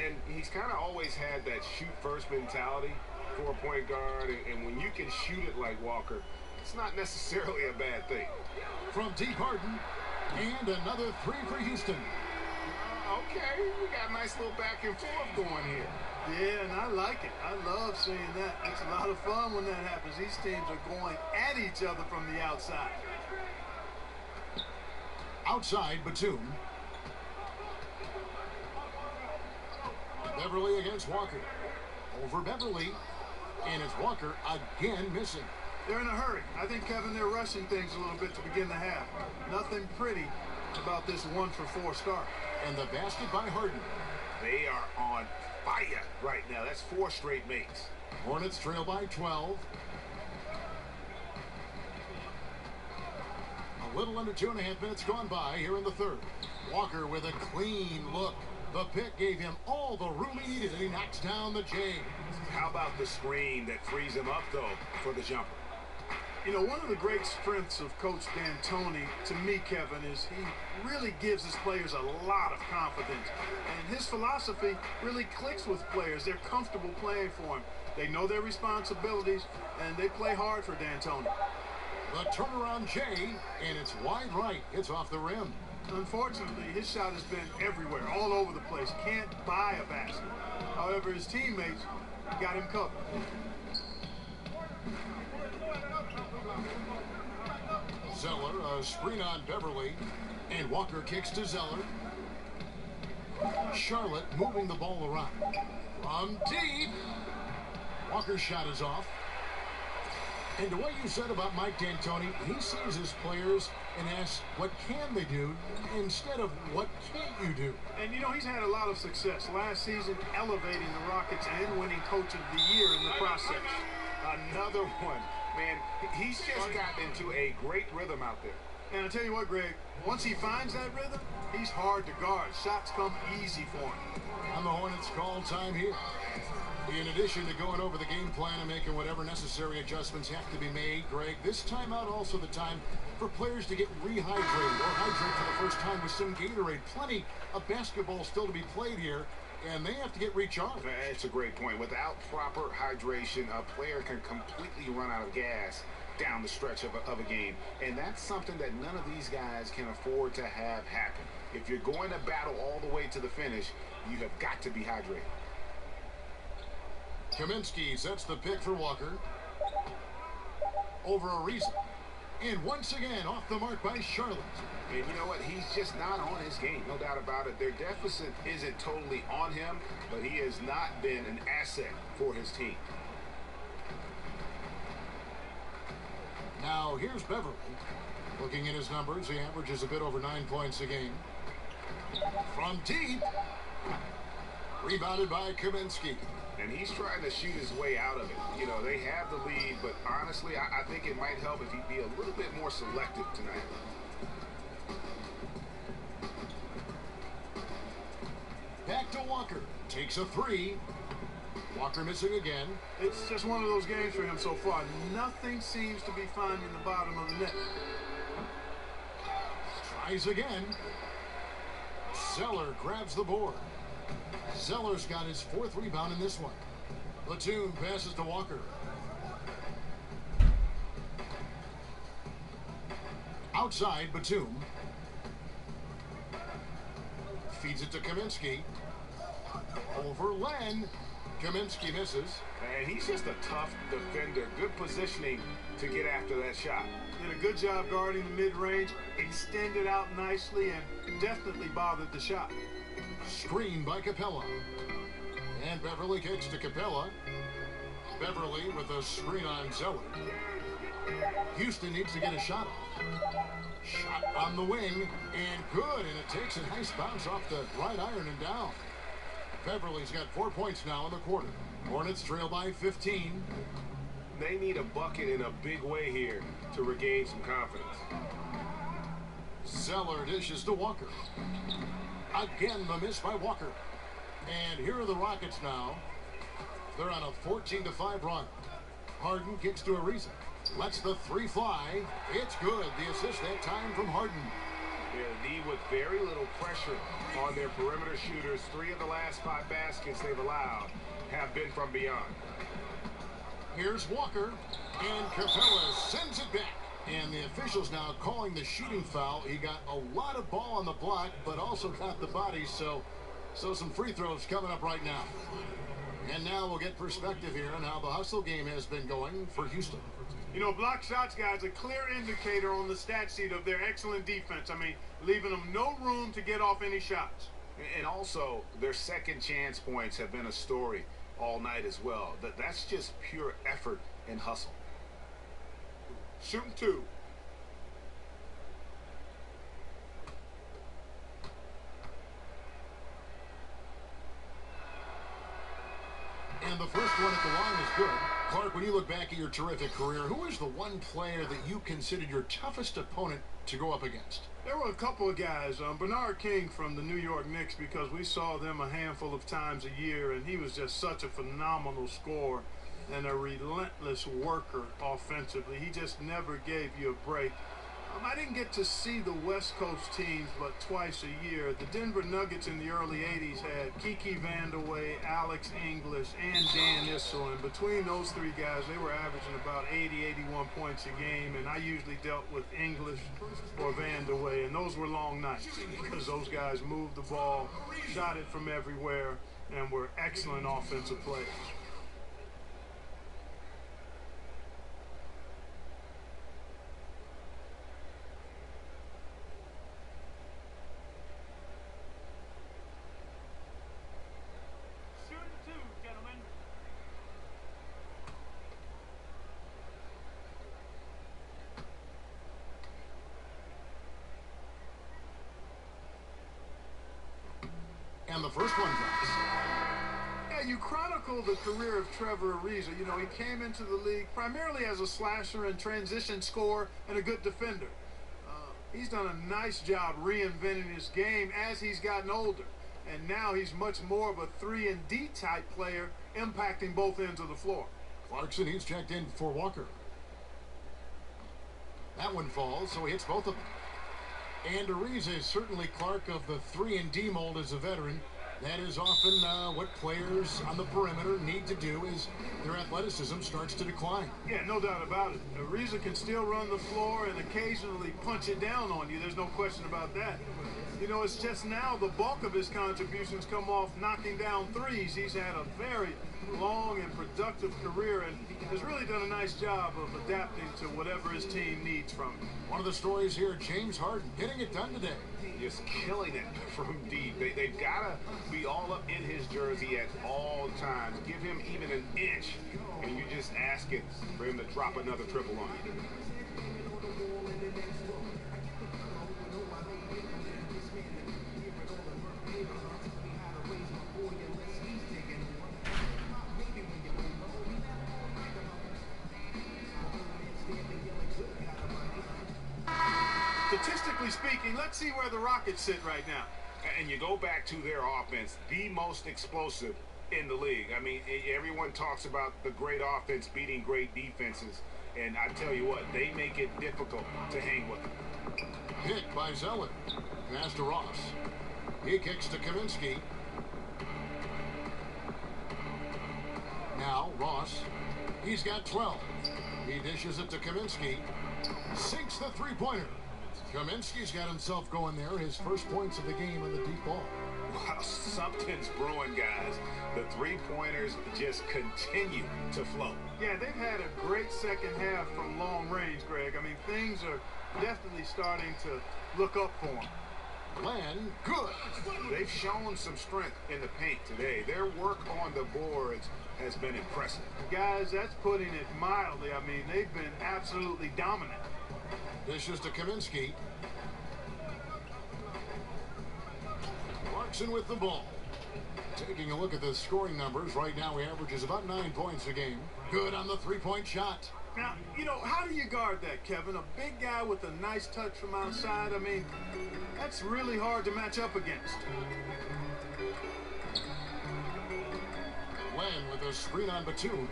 And he's kind of always had that shoot-first mentality for a point guard. And when you can shoot it like Walker, it's not necessarily a bad thing. From deep, Harden. And another 3 for Houston. Okay, we got a nice little back and forth going here. Yeah, and I like it. I love seeing that. It's a lot of fun when that happens. These teams are going at each other from the outside. Outside, Batum. Beverly against Walker. Over Beverly. And it's Walker again missing. They're in a hurry. I think, Kevin, they're rushing things a little bit to begin the half. Nothing pretty about this 1-for-4 start. And the basket by Harden. They are on fire right now. That's 4 straight makes. Hornets trail by 12. A little under 2.5 minutes gone by here in the third. Walker with a clean look. The pick gave him all the room he needed, and he knocks down the J. How about the screen that frees him up, though, for the jumper? You know, one of the great strengths of Coach D'Antoni, to me, Kevin, is he really gives his players a lot of confidence. And his philosophy really clicks with players. They're comfortable playing for him. They know their responsibilities, and they play hard for D'Antoni. The turnaround J, and it's wide right. It's off the rim. Unfortunately, his shot has been everywhere, all over the place. Can't buy a basket. However, his teammates got him covered. Zeller, a screen on Beverly, and Walker kicks to Zeller. Charlotte moving the ball around. From deep. Walker's shot is off. And to what you said about Mike D'Antoni, he sees his players and asks, what can they do, instead of what can't you do? And, you know, he's had a lot of success last season, elevating the Rockets and winning Coach of the Year in the process. Another one. Man, he's just gotten into a great rhythm out there. And I tell you what, Greg, once he finds that rhythm, he's hard to guard. Shots come easy for him. On the Hornets call time here. In addition to going over the game plan and making whatever necessary adjustments have to be made, Greg, this timeout also the time for players to get rehydrated or hydrate for the first time with some Gatorade. Plenty of basketball still to be played here, and they have to get recharged. That's a great point. Without proper hydration, a player can completely run out of gas down the stretch of a game. And that's something that none of these guys can afford to have happen. If you're going to battle all the way to the finish, you have got to be hydrated. Kaminsky sets the pick for Walker. Over a reason. And once again, off the mark by Charlotte. And you know what? He's just not on his game. No doubt about it. Their deficit isn't totally on him, but he has not been an asset for his team. Now, here's Beverly. Looking at his numbers, he averages a bit over 9 points a game. From deep. Rebounded by Kaminsky. And he's trying to shoot his way out of it. You know, they have the lead, but honestly, I think it might help if he'd be a little bit more selective tonight. Back to Walker. Takes a 3. Walker missing again. It's just one of those games for him so far. Nothing seems to be finding the bottom of the net. Tries again. Zeller grabs the board. Zeller's got his 4th rebound in this one. Batum passes to Walker. Outside, Batum. Feeds it to Kaminsky. Over Len. Kaminsky misses. And he's just a tough defender. Good positioning to get after that shot. Did a good job guarding the mid-range. Extended out nicely and definitely bothered the shot. Screen by Capella. And Beverly kicks to Capella. Beverly with a screen on Zeller. Houston needs to get a shot off. Shot on the wing, and good, and it takes a nice bounce off the right iron and down. Beverly's got 4 points now in the quarter. Hornets trail by 15. They need a bucket in a big way here to regain some confidence. Zeller dishes to Walker. Again, the miss by Walker. And here are the Rockets now. They're on a 14-5 run. Harden kicks to Ariza. Lets the three fly. It's good. The assist that time from Harden. Yeah, the D with very little pressure on their perimeter shooters. 3 of the last 5 baskets they've allowed have been from beyond. Here's Walker, and Capella sends it back. And the officials now calling the shooting foul. He got a lot of ball on the block, but also got the body, so some free throws coming up right now. And now we'll get perspective here on how the hustle game has been going for Houston. You know, block shots, guys, a clear indicator on the stat sheet of their excellent defense. I mean, leaving them no room to get off any shots. And also, their second chance points have been a story all night as well. That's just pure effort and hustle. Shooting 2. And the first one at the line is good. Clark, when you look back at your terrific career, who is the one player that you considered your toughest opponent to go up against? There were a couple of guys. Bernard King from the New York Knicks, because we saw them a handful of times a year, and he was just such a phenomenal scorer and a relentless worker offensively. He just never gave you a break. I didn't get to see the West Coast teams but twice a year. The Denver Nuggets in the early 80s had Kiki Vandeweghe, Alex English, and Dan Issel. And between those 3 guys, they were averaging about 80, 81 points a game. And I usually dealt with English or Vandeweghe. And those were long nights because those guys moved the ball, shot it from everywhere, and were excellent offensive players. And the first one drops. Yeah, you chronicle the career of Trevor Ariza. You know, he came into the league primarily as a slasher and transition scorer and a good defender. He's done a nice job reinventing his game as he's gotten older. And now he's much more of a 3-and-D type player, impacting both ends of the floor. Clarkson, he's checked in for Walker. That one falls, so he hits both of them. And Ariza is certainly, Clark, of the 3-and-D mold as a veteran. That is often what players on the perimeter need to do as their athleticism starts to decline. Yeah, no doubt about it. Ariza can still run the floor and occasionally punch it down on you. There's no question about that. You know, it's just now the bulk of his contributions come off knocking down threes. He's had a very long and productive career and has really done a nice job of adapting to whatever his team needs from him. One of the stories here, James Harden getting it done today. Just killing it from deep. They've got to be all up in his jersey at all times. Give him even an inch, and you just ask it for him to drop another triple on you. Statistically speaking, let's see where the Rockets sit right now. And you go back to their offense, the most explosive in the league. I mean, everyone talks about the great offense beating great defenses. And I tell you what, they make it difficult to hang with them. Hit by Zeller. Pass to Ross. He kicks to Kaminsky. Now, Ross. He's got 12. He dishes it to Kaminsky. Sinks the three-pointer. Kaminsky's got himself going there. His first points of the game on the deep ball. Wow, something's brewing, guys. The three-pointers just continue to flow. Yeah, they've had a great second half from long range, Greg. I mean, things are definitely starting to look up for them. Glenn, good. They've shown some strength in the paint today. Their work on the boards has been impressive. Guys, that's putting it mildly. I mean, they've been absolutely dominant. Dishes to Kaminsky. Clarkson with the ball. Taking a look at the scoring numbers, right now he averages about 9 points a game. Good on the three-point shot. Now, you know, how do you guard that, Kevin? A big guy with a nice touch from outside, I mean, that's really hard to match up against. Glenn with a screen on Batum.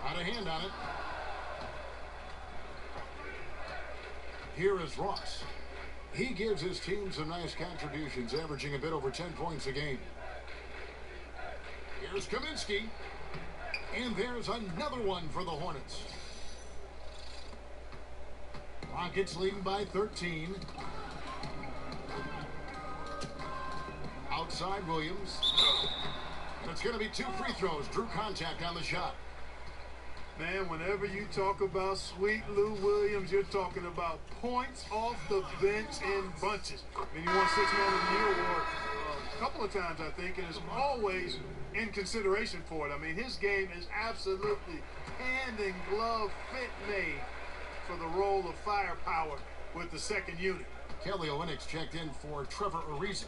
Got a hand on it. Here is Ross. He gives his team some nice contributions, averaging a bit over 10 points a game. Here's Kaminsky. And there's another one for the Hornets. Rockets leading by 13. Outside Williams. And it's going to be 2 free throws. Drew contact on the shot. Man, whenever you talk about Sweet Lou Williams, you're talking about points off the bench in bunches. I mean, he won 6 Man of the Year award a couple of times, I think, and is always in consideration for it. I mean, his game is absolutely hand and glove fit made for the role of firepower with the second unit. Kelly Olynyk's checked in for Trevor Ariza.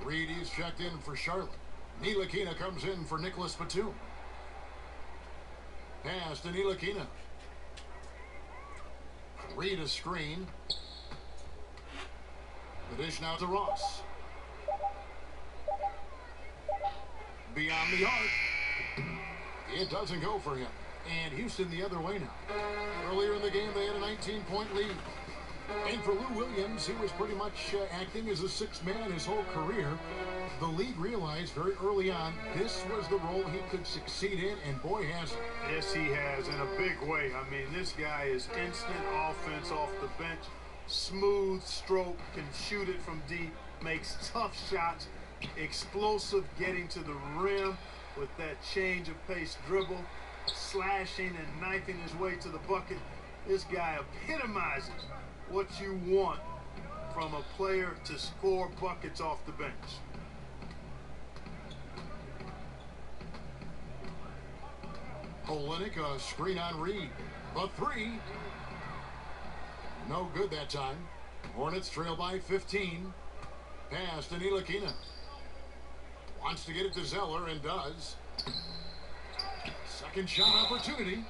Reedy's checked in for Charlotte. Ntilikina comes in for Nicholas Batum. Pass to Ntilikina. Reed a screen. The dish now to Ross. Beyond the arc. It doesn't go for him. And Houston the other way now. Earlier in the game, they had a 19-point lead. And for Lou Williams, he was pretty much acting as a sixth man his whole career. The league realized very early on this was the role he could succeed in, and boy, has he. Yes, he has, in a big way. I mean, this guy is instant offense off the bench. Smooth stroke, can shoot it from deep, makes tough shots, explosive getting to the rim with that change of pace dribble, slashing and knifing his way to the bucket. This guy epitomizes what you want from a player to score buckets off the bench. Olynyk, a screen on Reed. The three. No good that time. Hornets trail by 15. Pass to Ntilikina. Wants to get it to Zeller and does. Second shot opportunity.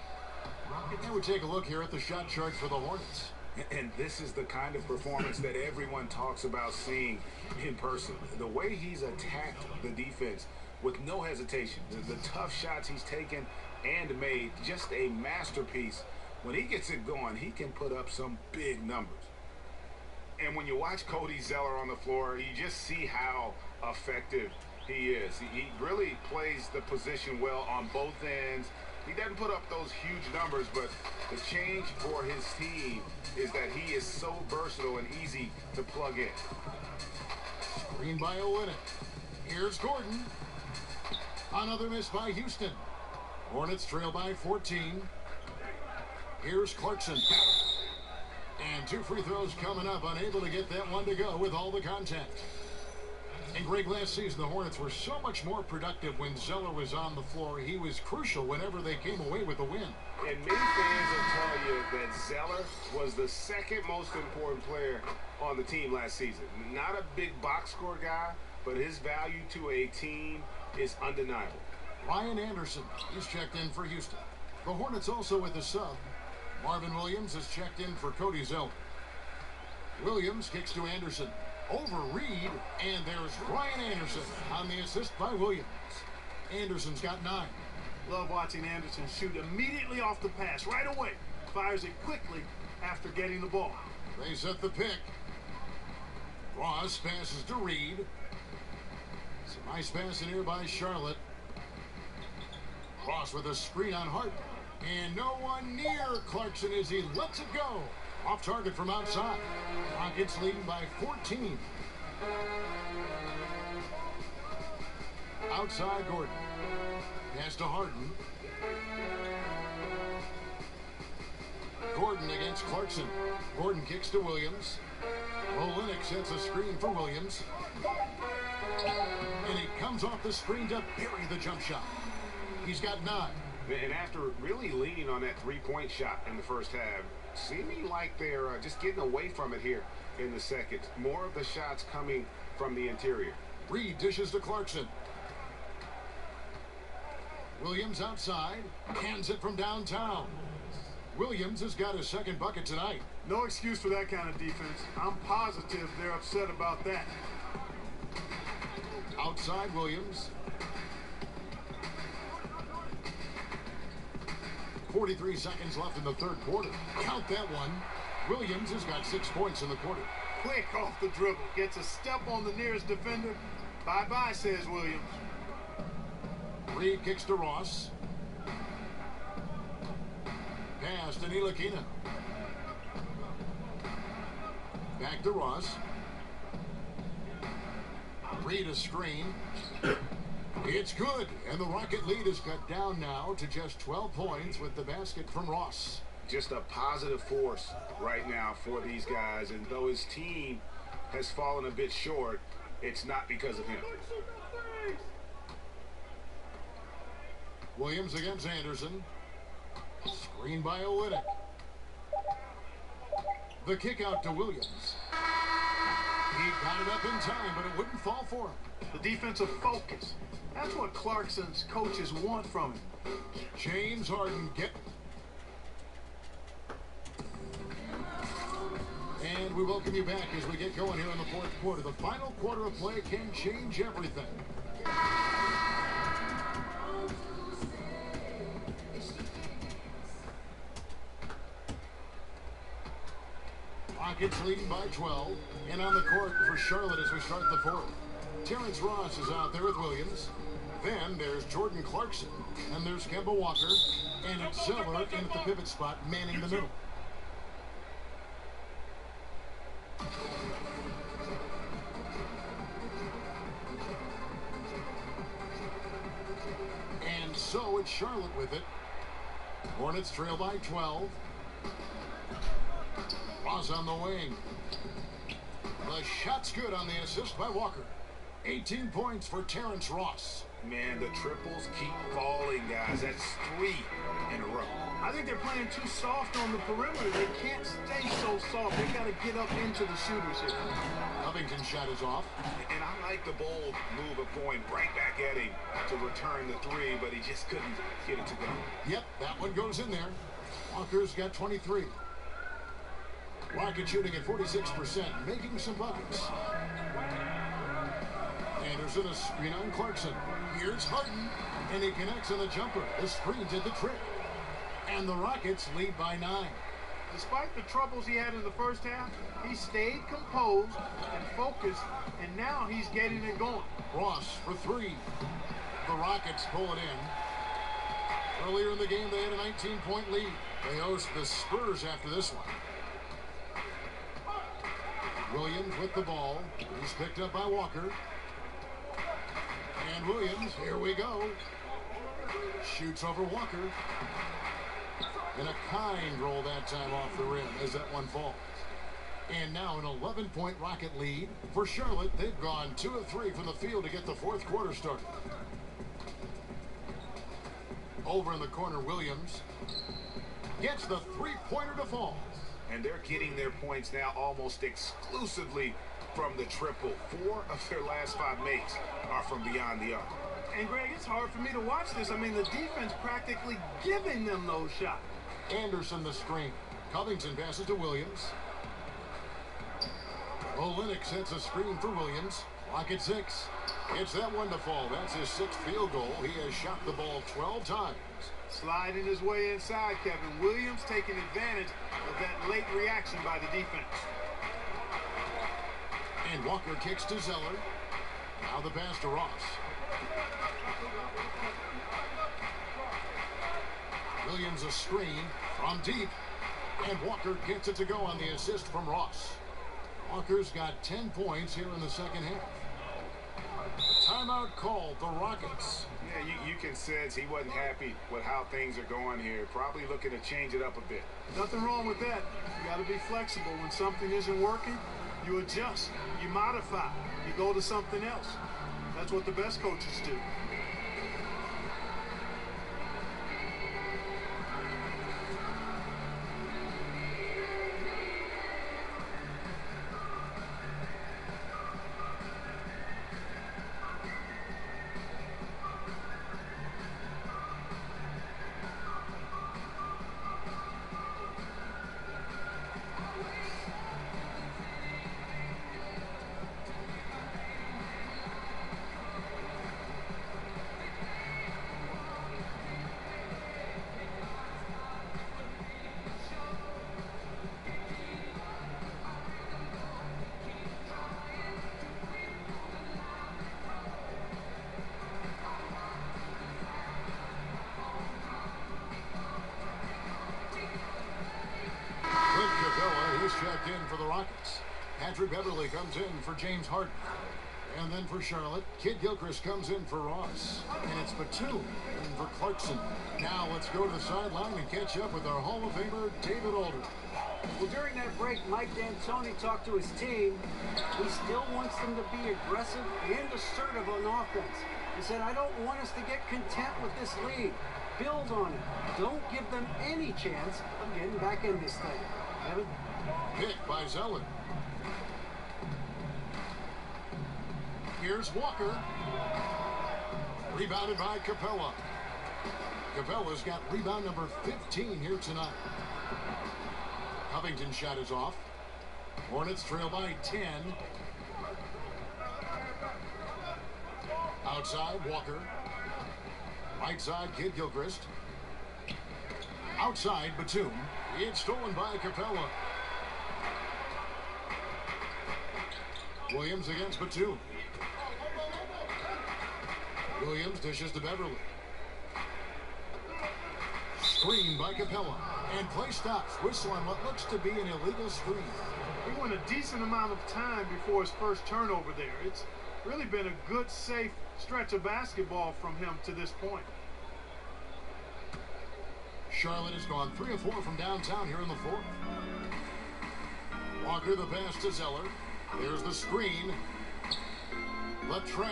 And we take a look here at the shot chart for the Hornets. And this is the kind of performance that everyone talks about seeing in person. The way he's attacked the defense with no hesitation. The tough shots he's taken and made, just a masterpiece. When he gets it going, he can put up some big numbers. And when you watch Cody Zeller on the floor, you just see how effective he is. He really plays the position well on both ends. He doesn't put up those huge numbers, but the change for his team is that he is so versatile and easy to plug in. Screen by Olynyk. Here's Gordon. Another miss by Houston. Hornets trail by 14. Here's Clarkson. And 2 free throws coming up. Unable to get that one to go with all the contact. And Greg, last season, the Hornets were so much more productive when Zeller was on the floor. He was crucial whenever they came away with a win. And many fans will tell you that Zeller was the second most important player on the team last season. Not a big box score guy, but his value to a team is undeniable. Ryan Anderson is checked in for Houston. The Hornets also with a sub. Marvin Williams is checked in for Cody Zeller. Williams kicks to Anderson. Over Reed, and there's Ryan Anderson on the assist by Williams. Anderson's got 9. Love watching Anderson shoot immediately off the pass, right away. Fires it quickly after getting the ball. They set the pick. Ross passes to Reed. Some nice passing here by Charlotte. Ross with a screen on Hart. And no one near Clarkson as he lets it go. Off target from outside. Rockets leading by 14. Outside Gordon. Pass to Harden. Gordon against Clarkson. Gordon kicks to Williams. Olenek sets a screen for Williams. And he comes off the screen to bury the jump shot. He's got 9. And after really leaning on that three-point shot in the first half, seeming like they're just getting away from it here in the second. More of the shots coming from the interior. Reed dishes to Clarkson. Williams outside, hands it from downtown. Williams has got his second bucket tonight. No excuse for that kind of defense. I'm positive they're upset about that. Outside Williams. 43 seconds left in the third quarter. Count that one. Williams has got 6 points in the quarter. Quick off the dribble. Gets a step on the nearest defender. Bye-bye, says Williams. Reed kicks to Ross. Pass to Ntilikina. Back to Ross. Reed a screen. It's good, and the Rocket lead is cut down now to just 12 points with the basket from Ross. Just a positive force right now for these guys, and though his team has fallen a bit short, it's not because of him. Williams against Anderson. Screen by Olenek. The kick out to Williams. He got it up in time, but it wouldn't fall for him. The defensive focus. That's what Clarkson's coaches want from him. James Harden And we welcome you back as we get going here in the fourth quarter. The final quarter of play can change everything. Rockets leading by 12. And on the court for Charlotte as we start the fourth. Terrence Ross is out there with Williams. Then there's Jordan Clarkson. And there's Kemba Walker. And it's Zeller in at the pivot spot, manning the middle. And so it's Charlotte with it. Hornets trail by 12. Ross on the wing. The shot's good on the assist by Walker. 18 points for Terrence Ross. Man, the triples keep falling, guys. That's 3 in a row. I think they're playing too soft on the perimeter. They can't stay so soft. They got to get up into the shooters here. Covington's shot is off. And I like the bold move of going right back at him to return the 3, but he just couldn't get it to go. Yep, that one goes in there. Walker's got 23. Rocket shooting at 46%, making some buckets. Anderson a screen on Clarkson. Here's Harden, and he connects on the jumper. The screen did the trick. And the Rockets lead by 9. Despite the troubles he had in the first half, he stayed composed and focused, and now he's getting it going. Ross for 3. The Rockets pull it in. Earlier in the game, they had a 19-point lead. They host the Spurs after this one. Williams with the ball. He's picked up by Walker. And Williams, here we go. Shoots over Walker. And a kind roll that time off the rim as that one falls. And now an 11-point Rocket lead for Charlotte. They've gone 2 of 3 from the field to get the fourth quarter started. Over in the corner, Williams gets the three-pointer to fall. And they're getting their points now almost exclusively from the triple. 4 of their last 5 makes are from beyond the arc. And Greg, it's hard for me to watch this. I mean, the defense practically giving them those shots. Anderson the screen. Covington passes to Williams. Olenek sets a screen for Williams. Rocket 6. It's that one to fall. That's his 6th field goal. He has shot the ball 12 times. Sliding his way inside, Kevin. Williams taking advantage of that late reaction by the defense. And Walker kicks to Zeller. Now the pass to Ross. Williams a screen from deep. And Walker gets it to go on the assist from Ross. Walker's got 10 points here in the second half. Timeout called the Rockets. Yeah, you can sense he wasn't happy with how things are going here. Probably looking to change it up a bit. Nothing wrong with that. You got to be flexible when something isn't working. You adjust, you modify, you go to something else. That's what the best coaches do. He's checked in for the Rockets. Patrick Beverly comes in for James Harden. And then for Charlotte, Kid Gilchrist comes in for Ross. And it's Batum in for Clarkson. Now let's go to the sideline and catch up with our Hall of Famer, David Aldridge. Well, during that break, Mike D'Antoni talked to his team. He still wants them to be aggressive and assertive on offense. He said, I don't want us to get content with this lead. Build on it. Don't give them any chance of getting back in this thing. Evan? Pick by Zeller. Here's Walker. Rebounded by Capella. Capella's got rebound number 15 here tonight. Covington's shot is off. Hornets trail by 10. Outside, Walker. Right side, Kid Gilchrist. Outside, Batum. It's stolen by Capella. Williams against Batum. Williams dishes to Beverly. Screen by Capella. And play stops. Whistle on what looks to be an illegal screen. He went a decent amount of time before his first turnover there. It's really been a good, safe stretch of basketball from him to this point. Charlotte has gone 3 of 4 from downtown here in the fourth. Walker the pass to Zeller. There's the screen. Latre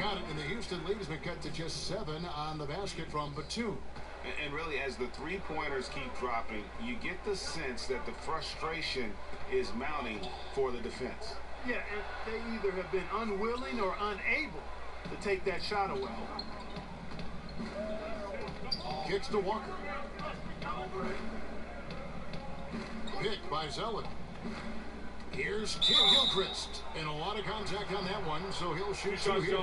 got it, and the Houston lead has been cut to just 7 on the basket from Batum. And really, as the three-pointers keep dropping, you get the sense that the frustration is mounting for the defense. Yeah, and they either have been unwilling or unable to take that shot away. Kicks to Walker. Pick by Zeller. Here's Kid Gilchrist. And a lot of contact on that one, so he'll shoot two here.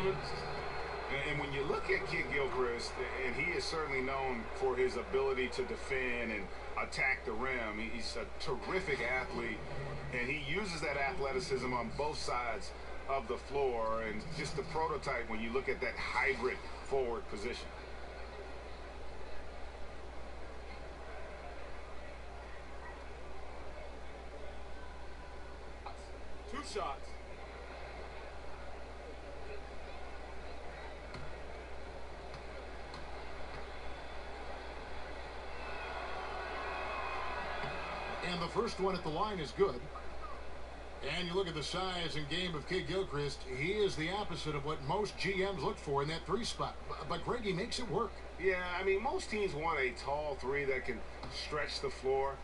And when you look at Kid Gilchrist, and he is certainly known for his ability to defend and attack the rim. He's a terrific athlete, and he uses that athleticism on both sides of the floor, and just the prototype when you look at that hybrid forward position. Two shots. And the first one at the line is good. And you look at the size and game of Kid Gilchrist, he is the opposite of what most GMs look for in that 3 spot. But Greg, he makes it work. Yeah, I mean, most teams want a tall 3 that can stretch the floor.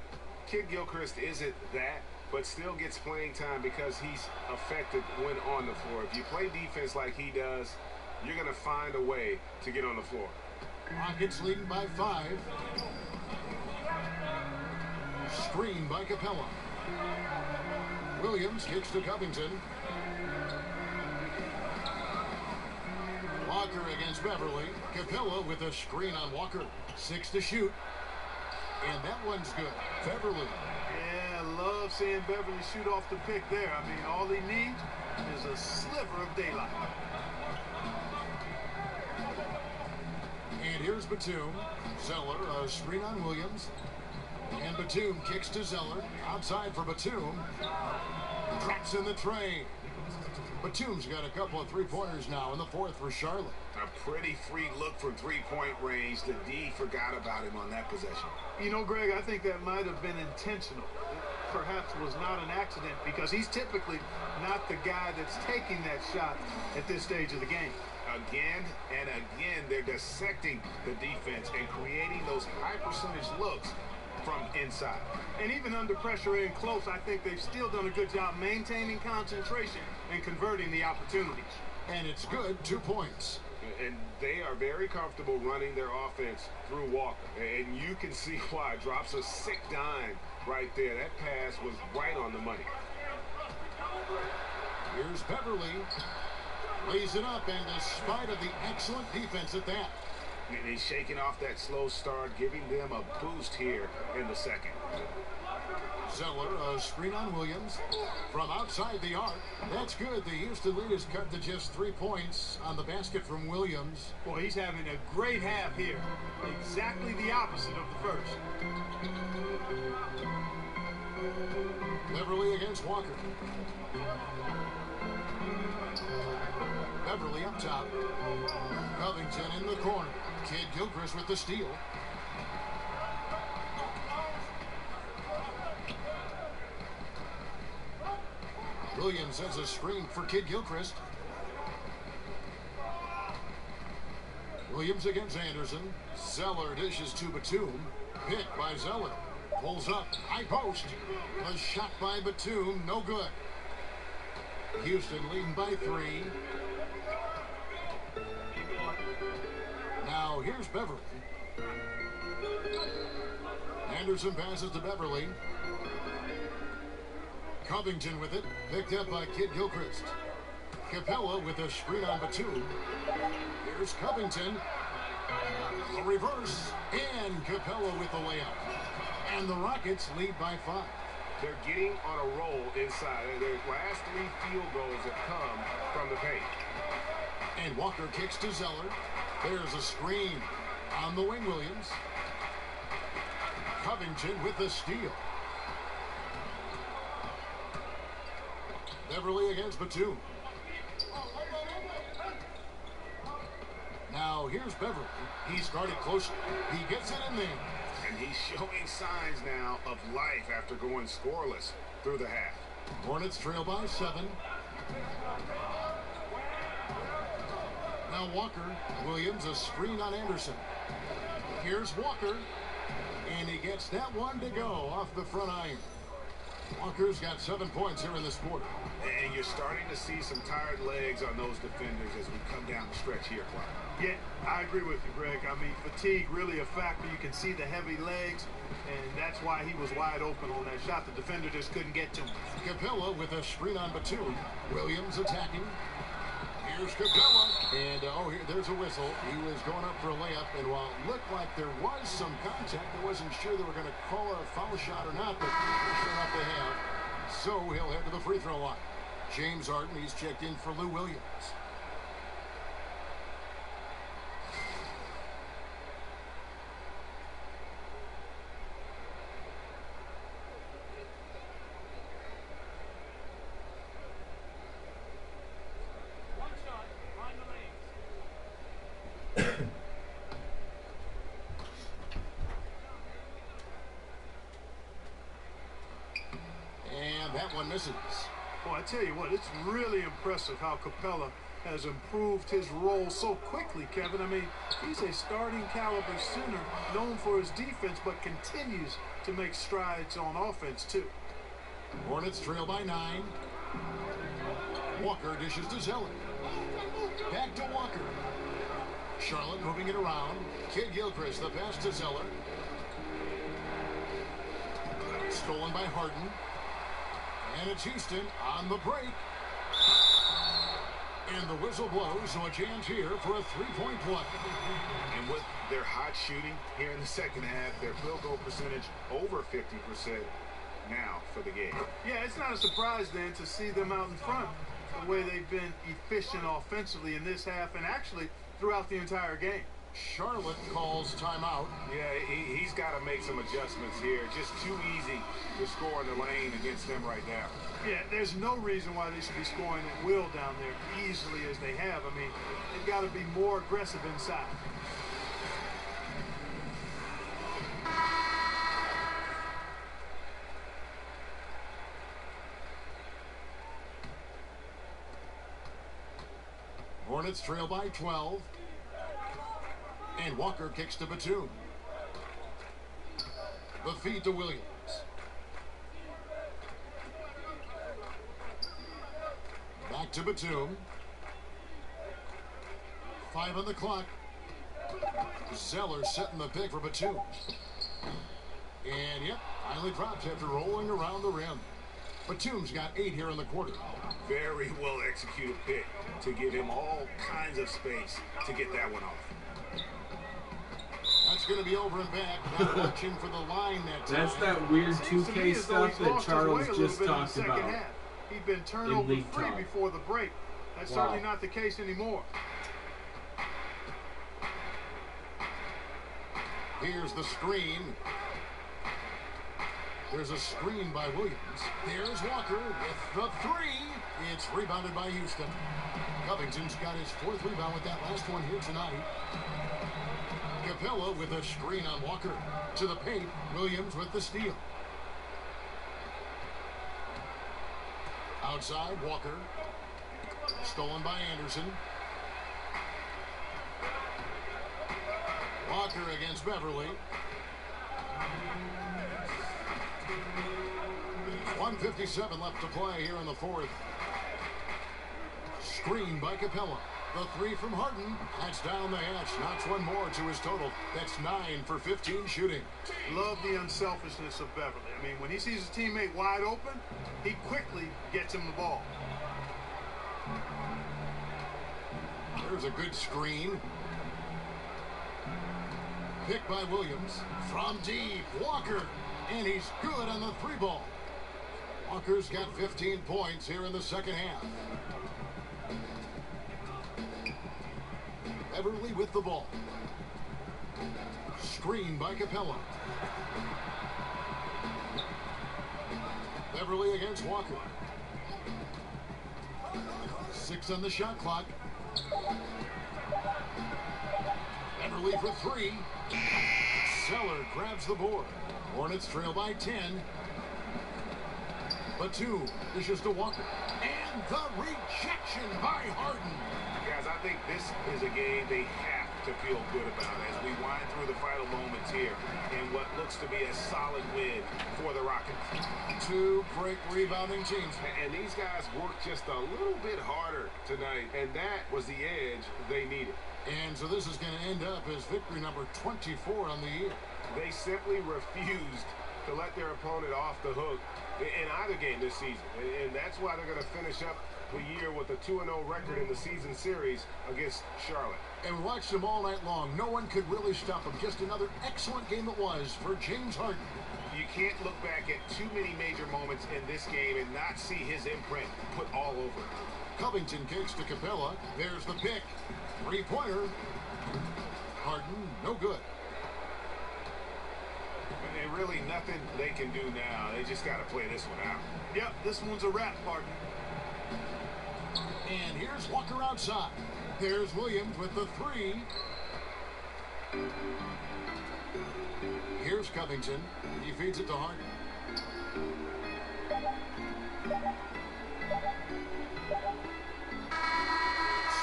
Kid Gilchrist isn't that, but still gets playing time because he's effective when on the floor. If you play defense like he does, you're going to find a way to get on the floor. Rockets leading by 5. Screen by Capella. Williams kicks to Covington. Walker against Beverly. Capella with a screen on Walker. 6 to shoot. And that one's good. Beverly. Yeah, I love seeing Beverly shoot off the pick there. I mean, all he needs is a sliver of daylight. And here's Batum. Zeller, a screen on Williams. And Batum kicks to Zeller. Outside for Batum. Drops in the tray. Batum's got a couple of 3-pointers now in the fourth for Charlotte. A pretty free look from 3-point range. The D forgot about him on that possession. You know, Greg, I think that might have been intentional. perhaps was not an accident because he's typically not the guy that's taking that shot at this stage of the game. Again and again, they're dissecting the defense and creating those high percentage looks from inside. And even under pressure in close, I think they've still done a good job maintaining concentration and converting the opportunities. And it's good, 2 points. And they are very comfortable running their offense through Walker. And you can see why. Drops a sick dime right there. That pass was right on the money. Here's Beverly. Lays it up, and despite of the excellent defense at that. And he's shaking off that slow start, giving them a boost here in the second. Zeller, a screen on Williams. From outside the arc. That's good. The Houston lead is cut to just 3 points on the basket from Williams. Boy, he's having a great half here. Exactly the opposite of the first. Beverly against Walker. Beverly up top. Covington in the corner. Kid Gilchrist with the steal. Williams has a screen for Kid Gilchrist. Williams against Anderson. Zeller dishes to Batum. Picked by Zeller. Pulls up. High post. A shot by Batum. No good. Houston leading by 3. Now here's Beverly. Anderson passes to Beverly. Covington with it. Picked up by Kid Gilchrist. Capella with a screen on Batum. Here's Covington. A reverse. And Capella with the layup. And the Rockets lead by 5. They're getting on a roll inside. Their last 3 field goals have come from the paint. And Walker kicks to Zeller. There's a screen on the wing, Williams. Covington with the steal. Beverly against Batum. Now here's Beverly. He started close. He gets it in there. And he's showing signs now of life after going scoreless through the half. Hornets trail by 7. Now Walker. Williams a screen on Anderson. Here's Walker. And he gets that one to go off the front iron. Walker's got 7 points here in this quarter. And you're starting to see some tired legs on those defenders as we come down the stretch here, Clark. Yeah, I agree with you, Greg. I mean, fatigue really a factor. You can see the heavy legs, and that's why he was wide open on that shot. The defender just couldn't get to him. Capella with a screen on Batum. Williams attacking. Here's Capella. And, there's a whistle. He was going up for a layup, and while it looked like there was some contact, I wasn't sure they were going to call a foul shot or not, but sure enough they have. So he'll head to the free throw line. James Harden, he's checked in for Lou Williams. And that one misses. Well, I tell you what, it's really impressive how Capella has improved his role so quickly, Kevin. I mean, he's a starting caliber center known for his defense, but continues to make strides on offense, too. Hornets trail by 9. Walker dishes to Zeller. Back to Walker. Charlotte moving it around. Kid Gilchrist, the pass to Zeller. Stolen by Harden. And it's Houston on the break. And the whistle blows, so a chance here for a 3-point play. And with their hot shooting here in the second half, their field goal percentage over 50% now for the game. Yeah, it's not a surprise then to see them out in front the way they've been efficient offensively in this half and actually throughout the entire game. Charlotte calls timeout. Yeah, he's got to make some adjustments here. Just too easy to score in the lane against them right now. Yeah, there's no reason why they should be scoring at will down there easily as they have. I mean, they've got to be more aggressive inside. Hornets trail by 12. And Walker kicks to Batum. The feed to Williams. Back to Batum. 5 on the clock. Zeller setting the pick for Batum. And yep, finally drops after rolling around the rim. Batum's got 8 here in the quarter. Very well executed pick to give him all kinds of space to get that one off. That's going to be over and back. Not watching for the line that time. That's that weird 2K stuff that Charles just talked about. He'd been turnover free before the break. That's certainly not the case anymore. Here's the screen. There's a screen by Williams. There's Walker with the 3. It's rebounded by Houston. Covington's got his 4th rebound with that last one here tonight. Capella with a screen on Walker. To the paint, Williams with the steal. Outside, Walker. Stolen by Anderson. Walker against Beverly. 1:57 left to play here in the 4th. Screen by Capella. The 3 from Harden. That's down the hatch. Knocks one more to his total. That's 9 for 15 shooting. Love the unselfishness of Beverly. I mean, when he sees his teammate wide open, he quickly gets him the ball. There's a good screen. Pick by Williams. From deep, Walker. And he's good on the 3 ball. Walker's got 15 points here in the second half. Beverly with the ball. Screen by Capella. Beverly against Walker. 6 on the shot clock. Beverly for 3. Zeller grabs the board. Hornets trail by 10. Batum dishes to Walker. And the rejection by Harden. Guys, I think this is a game they have to feel good about as we wind through the final moments here in what looks to be a solid win for the Rockets. 2 great rebounding teams. And these guys worked just a little bit harder tonight, and that was the edge they needed. And so this is going to end up as victory number 24 on the year. They simply refused to let their opponent off the hook in either game this season. And that's why they're going to finish up the year with a 2-0 record in the season series against Charlotte. And we watched them all night long. No one could really stop them. Just another excellent game it was for James Harden. You can't look back at too many major moments in this game and not see his imprint put all over it. Covington kicks to Capella. There's the pick. 3-pointer. Harden, no good. And really nothing they can do now. They just got to play this one out. Yep, this one's a wrap, Harden. And here's Walker outside. There's Williams with the 3. Here's Covington. He feeds it to Harden.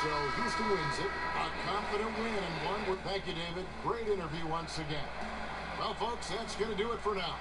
So Houston wins it. A confident win and one. Thank you, David. Great interview once again. Well, folks, that's going to do it for now.